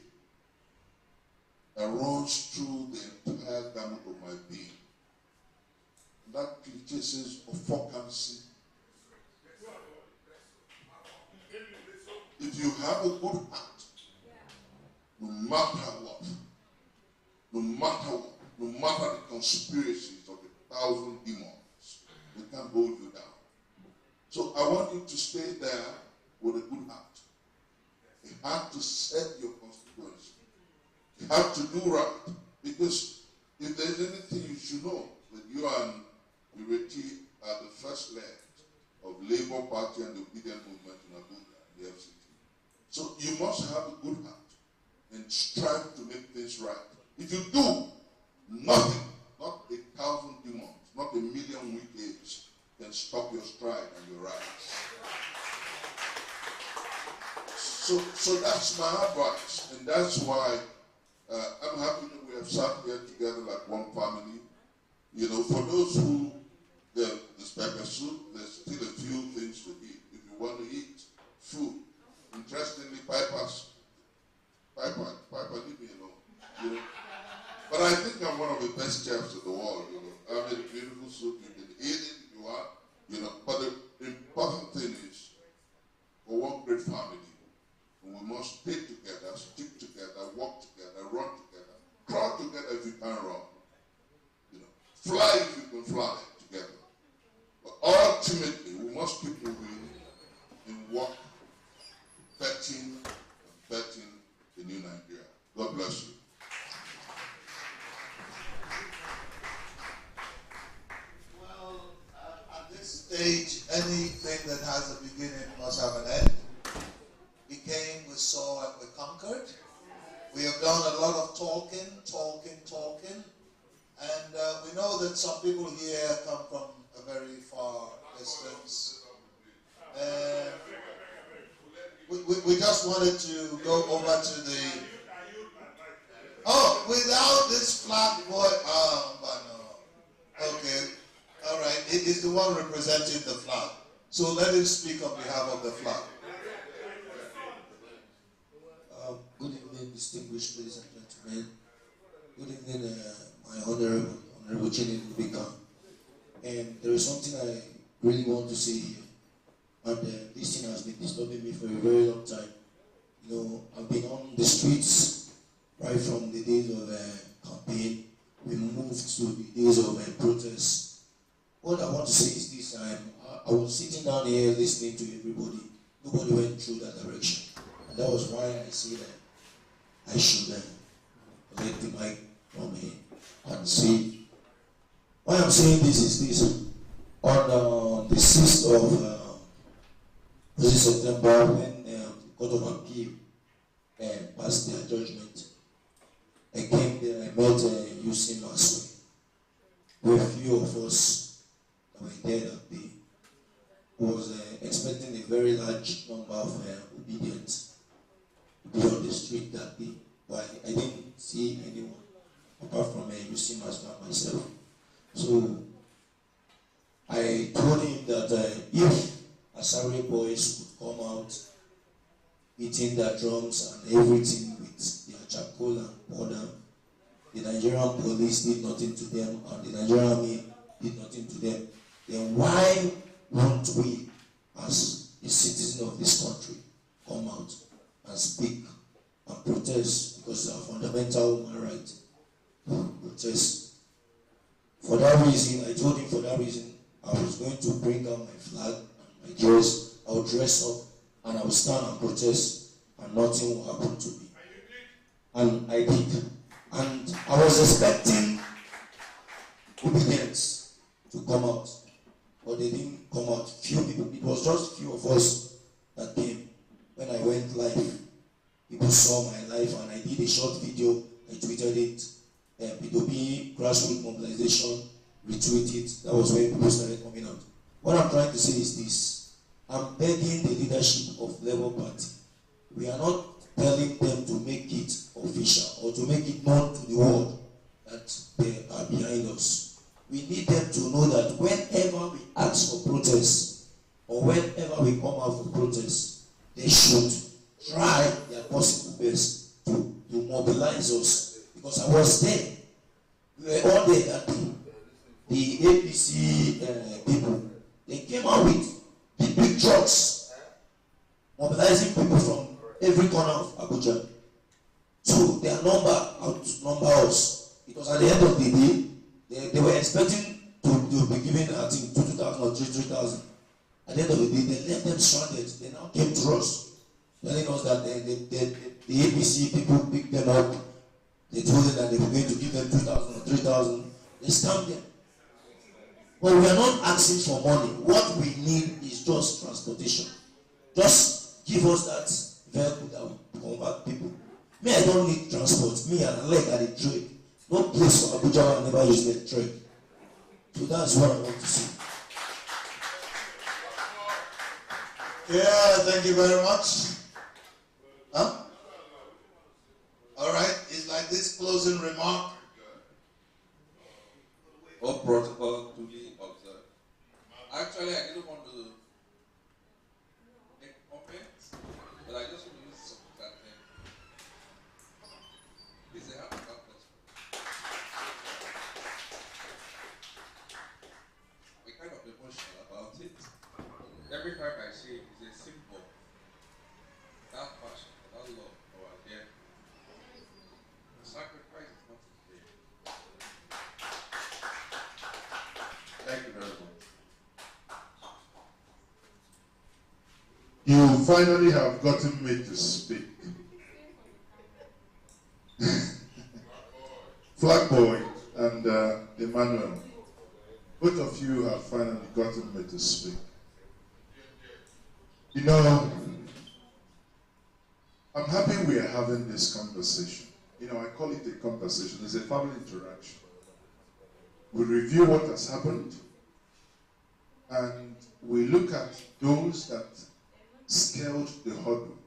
runs through the entire gamut of my being. That picture says of vacancy. If you have a good heart, no matter what, no matter the conspiracies of 1,000 demons, they can't hold you down. So I want you to stay there with a good heart. You have to set your constituency. You have to do right. Because if there's anything you should know, that you and Ireti are the first leg of Labour Party and the Obedient Movement in Abuja, the FCT. So you must have a good heart and strive to make things right. If you do, nothing, not 1,000 demons, not 1,000,000 wickets can stop your stride and your rise. So that's my advice, and that's why I'm happy that we have sat here together like one family. You know, for those who, there's pepper soup, there's still a few things to eat. If you want to eat food, interestingly, Piper, leave me alone. You know? But I think I'm one of the best chefs in the world. You know, I made a beautiful soup. You can eat it if you want. You know, but the important thing is, for one great family, we must stay together, stick together, walk together, run together, crawl together if you can run. You know, fly if you can fly together. But ultimately, we must keep moving and walk, betting the new Nigeria. God bless you. Well, at this stage, anything that has a beginning must have an end. We came, we saw, and we conquered. We have done a lot of talking, and we know that some people here come from a very far distance. And we just wanted to go over to the... Oh, without this flag boy... but no. Okay, all right. It is the one representing the flag. So let him speak on behalf of the flag. Good evening, distinguished ladies and gentlemen. Good evening, my Honorable Chinedu Obika. And there is something I really want to say here. And this thing has been disturbing me for a very long time. You know, I've been on the streets right from the days of campaign. We moved to the days of protest. What I want to say is this: I was sitting down here listening to everybody. Nobody went through that direction. And that was why I say that I should let the mic from here and say, why I'm saying this is this. On the 6th of September, when the Court of Appeal passed their judgment, I came there, I met UC Maswe. Where a few of us that were there that day was expecting a very large number of obedience to be on the street that day. But I didn't see anyone apart from UC Maswe and myself. So I told him that if Asari boys would come out beating their drums and everything with their charcoal and powder, the Nigerian police did nothing to them and the Nigerian army did nothing to them, then why won't we, as a citizen of this country, come out and speak and protest? Because it's our fundamental human right to protest. For that reason, I told him for that reason, I was going to bring out my flag and my dress. I would dress up and I would stand and protest and nothing will happen to me. And I did. And I was expecting obedience to come out. But they didn't come out. Few people. It was just few of us that came. When I went live, people saw my life and I did a short video. I tweeted it. P2P grassroots mobilization, retweet it. That was when people started coming out. What I'm trying to say is this: I'm begging the leadership of Labour Party. We are not telling them to make it official or to make it known to the world that they are behind us. We need them to know that whenever we ask for protest or whenever we come out for protest, they should try their possible best to mobilize us because I was there. We were all there that day. The APC people, they came out with big trucks, mobilizing people from every corner of Abuja. So their number outnumber us. It was at the end of the day, they were expecting to be given, I think, 2,000 or 3,000. At the end of the day, they left them stranded. They now came to us, telling us that the APC people picked them up. They told them that they were going to give them 2,000 or 3,000. They stamped them. But we are not asking for money. What we need is just transportation. Just give us that vehicle that will convert people. Me, I don't need transport. Me and a leg at the trade. No place for Abuja where I never use the trade. So that's what I want to see. Yeah, thank you very much. Huh? All right, it's like this closing remark. All protocol to be observed. Actually, I didn't want to make comments, but I just want to use some that thing. It's a happy campus. We're kind of emotional about it. Every time I say it, it's a symbol. That passion, that love for our dear. The sacrifice is not in vain. Thank you very much. You finally have gotten me to speak. Flag Boy and Emmanuel, both of you have finally gotten me to speak. You know, I'm happy we are having this conversation. You know, I call it a conversation. It's a family interaction. We review what has happened, and we look at those that scaled the hurdle.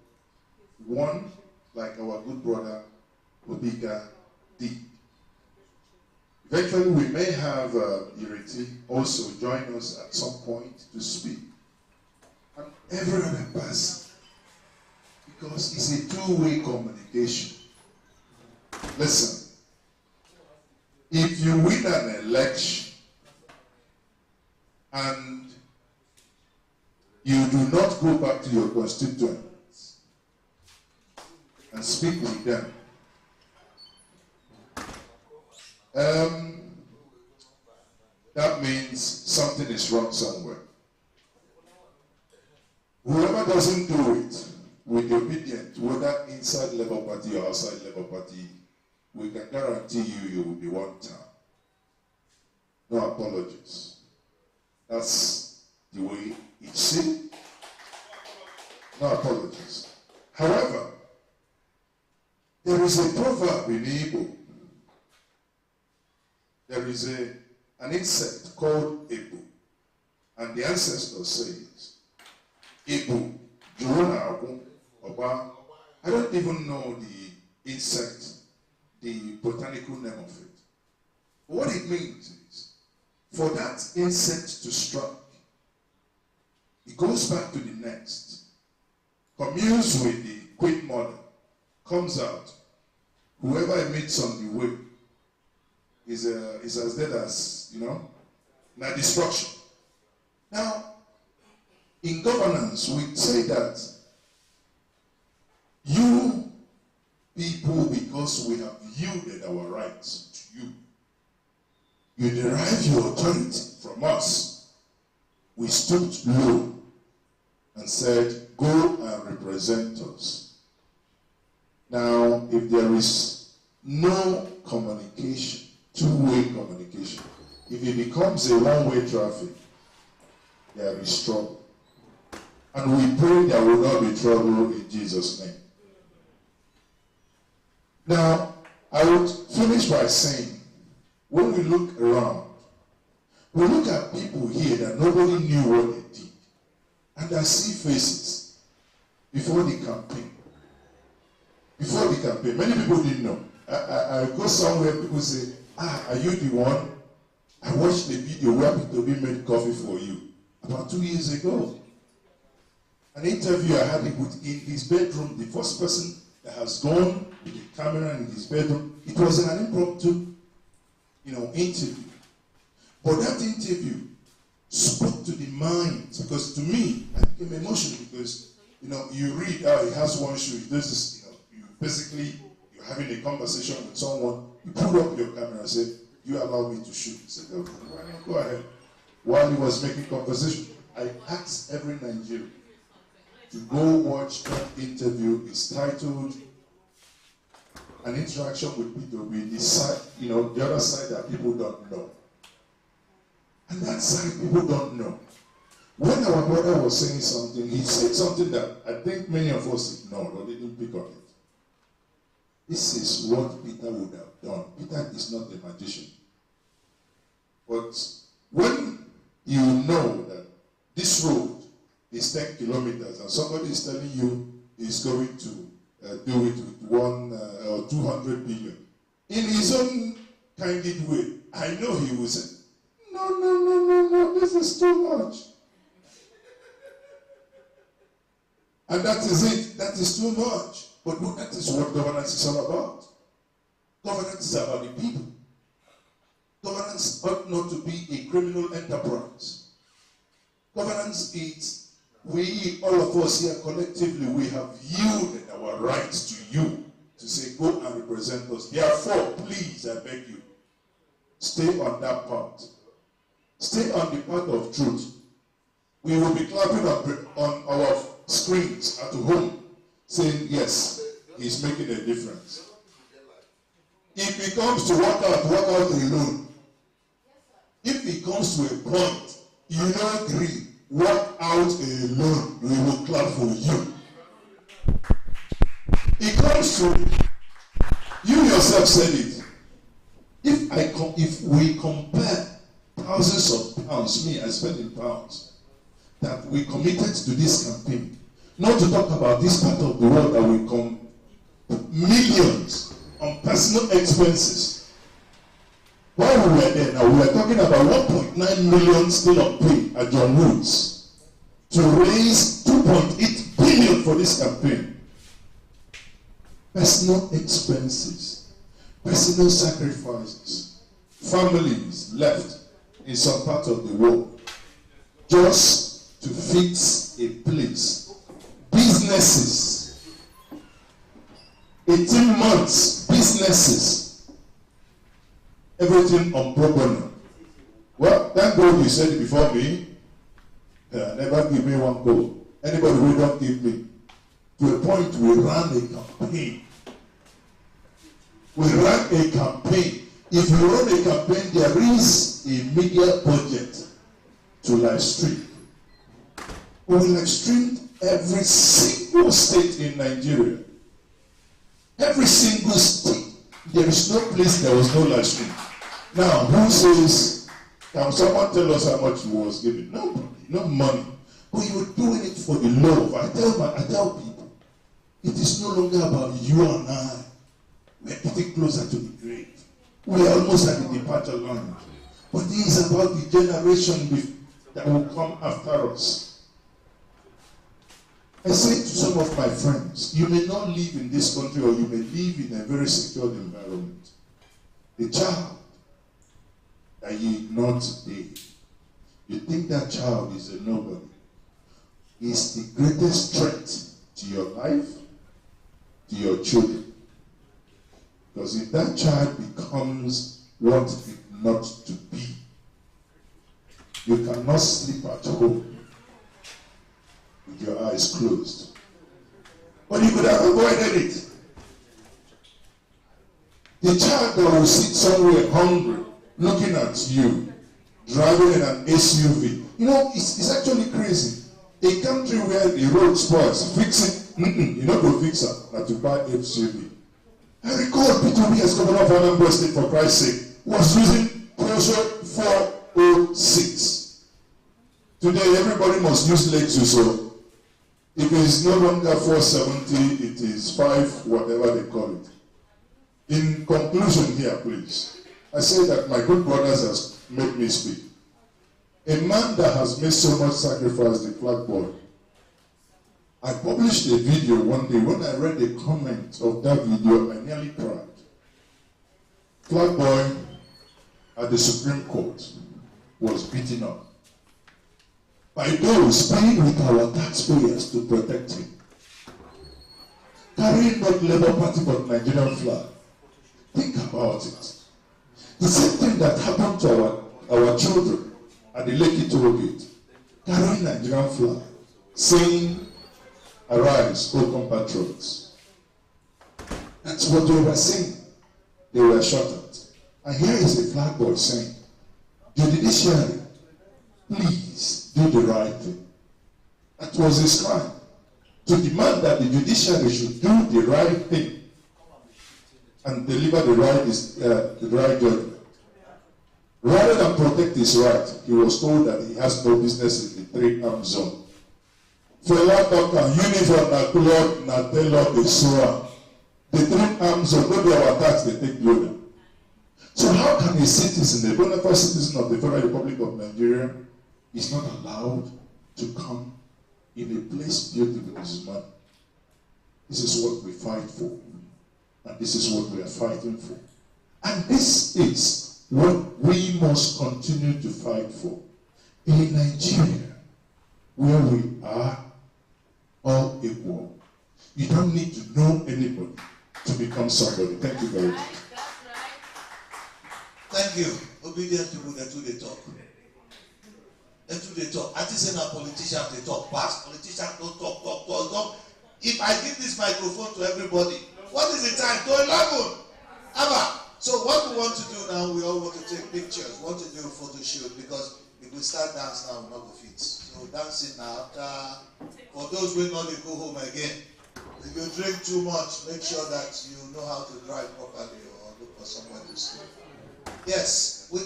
One, like our good brother Obika did. Eventually, we may have Ireti also join us at some point to speak. And every other person, because it's a two-way communication. Listen, if you win an election and you do not go back to your constituents and speak with them, that means something is wrong somewhere. Whoever doesn't do it with obedience, whether inside Labour Party or outside Labour Party, we can guarantee you will be one time. No apologies. That's the way it's seen. No apologies. However, there is a proverb in Igbo. There is an insect called Ebu, and the ancestor says, Ebu, Juruna Oba. I don't even know the insect, the botanical name of it. But what it means is, for that insect to strike, it goes back to the nest, communes with the queen mother, comes out. Whoever it meets on the way is as dead as, now destruction. Now, in governance, we say that you people, because we have yielded our rights to you, you derive your authority from us. We stooped low and said, go and represent us. Now, if there is no communication, two-way communication, if it becomes a one-way traffic, there is trouble. And we pray there will not be trouble in Jesus' name. Now, I would finish by saying, when we look around, we look at people here that nobody knew what they did. And I see faces before the campaign. Before the campaign, many people didn't know. I go somewhere, people say, are you the one? I watched the video where Peter B made coffee for you about 2 years ago. An interview I had him with in his bedroom, the first person that has gone with a camera in his bedroom. It was an impromptu, interview. But that interview spoke to the minds, because to me, I became emotional because, you read how he has one shoe, he does this, you're having a conversation with someone, you put up your camera and say, you allow me to shoot. He said, okay, why not go ahead. While he was making conversation, I asked every Nigerian to go watch that interview. It's titled An Interaction with P2B, the side, the other side that people don't know. And that side people don't know. When our brother was saying something, he said something that I think many of us ignored or didn't pick on it. This is what Peter would have done. Peter is not a magician. But when you know that this road is 10 kilometers and somebody is telling you he's going to do it with 200 billion, in his own candid way, I know he will say, no, this is too much. And that is it. That is too much. But that is what governance is all about. Governance is about the people. Governance ought not to be a criminal enterprise. Governance is, we, all of us here collectively, we have yielded our rights to you to say, go and represent us. Therefore, please, I beg you, stay on that path. Stay on the path of truth. We will be clapping on our screens at home, saying, yes, he's making a difference. If he comes to work out alone. If it comes to a point, you don't agree, work out alone, we will clap for you. It comes to, you yourself said it. If we compare thousands of pounds, me, I spend in pounds, that we committed to this campaign, not to talk about this part of the world that we come millions on personal expenses. While we were there now, we were talking about 1.9 million still on pay at John Woods to raise 2.8 billion for this campaign. Personal expenses, personal sacrifices, families left in some part of the world just to fix a place. Businesses, 18 months, businesses, everything on pro bono. Well, thank God you said it before me. Never give me one goal. Anybody who don't give me. To a point we ran a campaign. We ran a campaign. If you run a campaign, there is a media budget to live stream. We will live stream every single state in Nigeria. Every single state. There is no place there was no live stream. Now, who says, can someone tell us how much he was giving? Nobody, no money. But you were doing it for the love. I tell people, it is no longer about you and I. We are getting closer to the grave. We are almost at the departure line. But it is about the generation that will come after us. I say to some of my friends, you may not live in this country or you may live in a very secure environment. The child that you ignored today, you think that child is a nobody, is the greatest threat to your life, to your children. Because if that child becomes what it not to be, you cannot sleep at home with your eyes closed. But you could have avoided it. The child that will sit somewhere hungry, looking at you, driving in an SUV. You know, it's actually crazy. A country where the road spoils, fix it, you not go fix it, but to buy SUV. I recall P2B as governor of Anambra State, for Christ's sake, was using Peugeot 406. Today, everybody must use Lexus, so if it is no longer 470, it is 5, whatever they call it. In conclusion here, please, I say that my good brothers has made me speak. A man that has made so much sacrifice, the flag boy, I published a video one day. When I read the comment of that video, I nearly cried. Flag boy at the Supreme Court was beaten up by those paid with our taxpayers to protect him. Carrying not Labour Party but Nigerian flag. Think about it. The same thing that happened to our children at the Lekki toll gate, carrying Nigerian flag, saying, "Arise, O compatriots." That's what they were saying. They were shot at. And here is a flag boy saying, "The judiciary, please do the right thing." That was his crime. To demand that the judiciary should do the right thing and deliver the right judgment. Rather than protect his right, he was told that he has no business in the 3-arm zone. Fela Doctor, uniform na cloth na tailor dey sew am. The 3-arm zone, no be our tax they take load. So how can a citizen, a bona fide citizen of the Federal Republic of Nigeria, is not allowed to come in a place built with his money? This is what we fight for. And this is what we are fighting for. And this is what we must continue to fight for. In Nigeria, where we are all equal, you don't need to know anybody to become somebody. Thank you very much. Thank you. Obedient people, they do the talk. They do the talk. I just say now politicians, they talk fast. Politicians don't talk. If I give this microphone to everybody, what is the time? To 11. Abba. So what we want to do now, we all want to take pictures. We want to do a photo shoot because if we start dance now, we're not going to fit. So dancing now, for those who not go home again, if you drink too much, make sure that you know how to drive properly or look for somewhere to sleep. Yes, we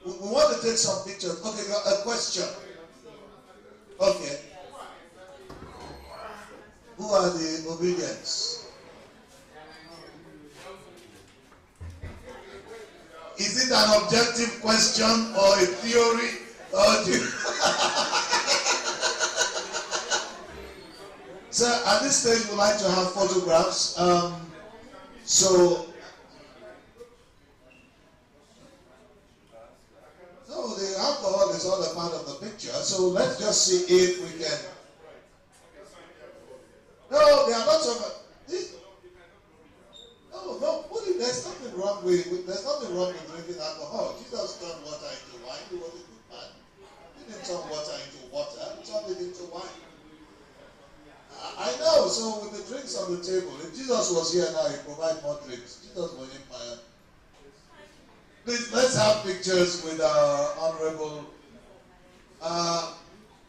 want to take some pictures. Okay, a question. Okay. Who are the obedience? Is it an objective question or a theory? Or do you Sir, at this stage, we'd like to have photographs. No, the alcohol is all a part of the picture. So let's just see if we can. No, there are lots of. No, there's nothing wrong with drinking alcohol. Jesus turned water into wine. He was a good man. He didn't turn water into water. He turned it into wine. I know. So with the drinks on the table, if Jesus was here now, he'd provide more drinks. Jesus was in fire. Please, let's have pictures with our honorable.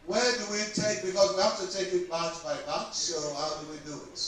Where do we take? Because we have to take it batch by batch. So how do we do it?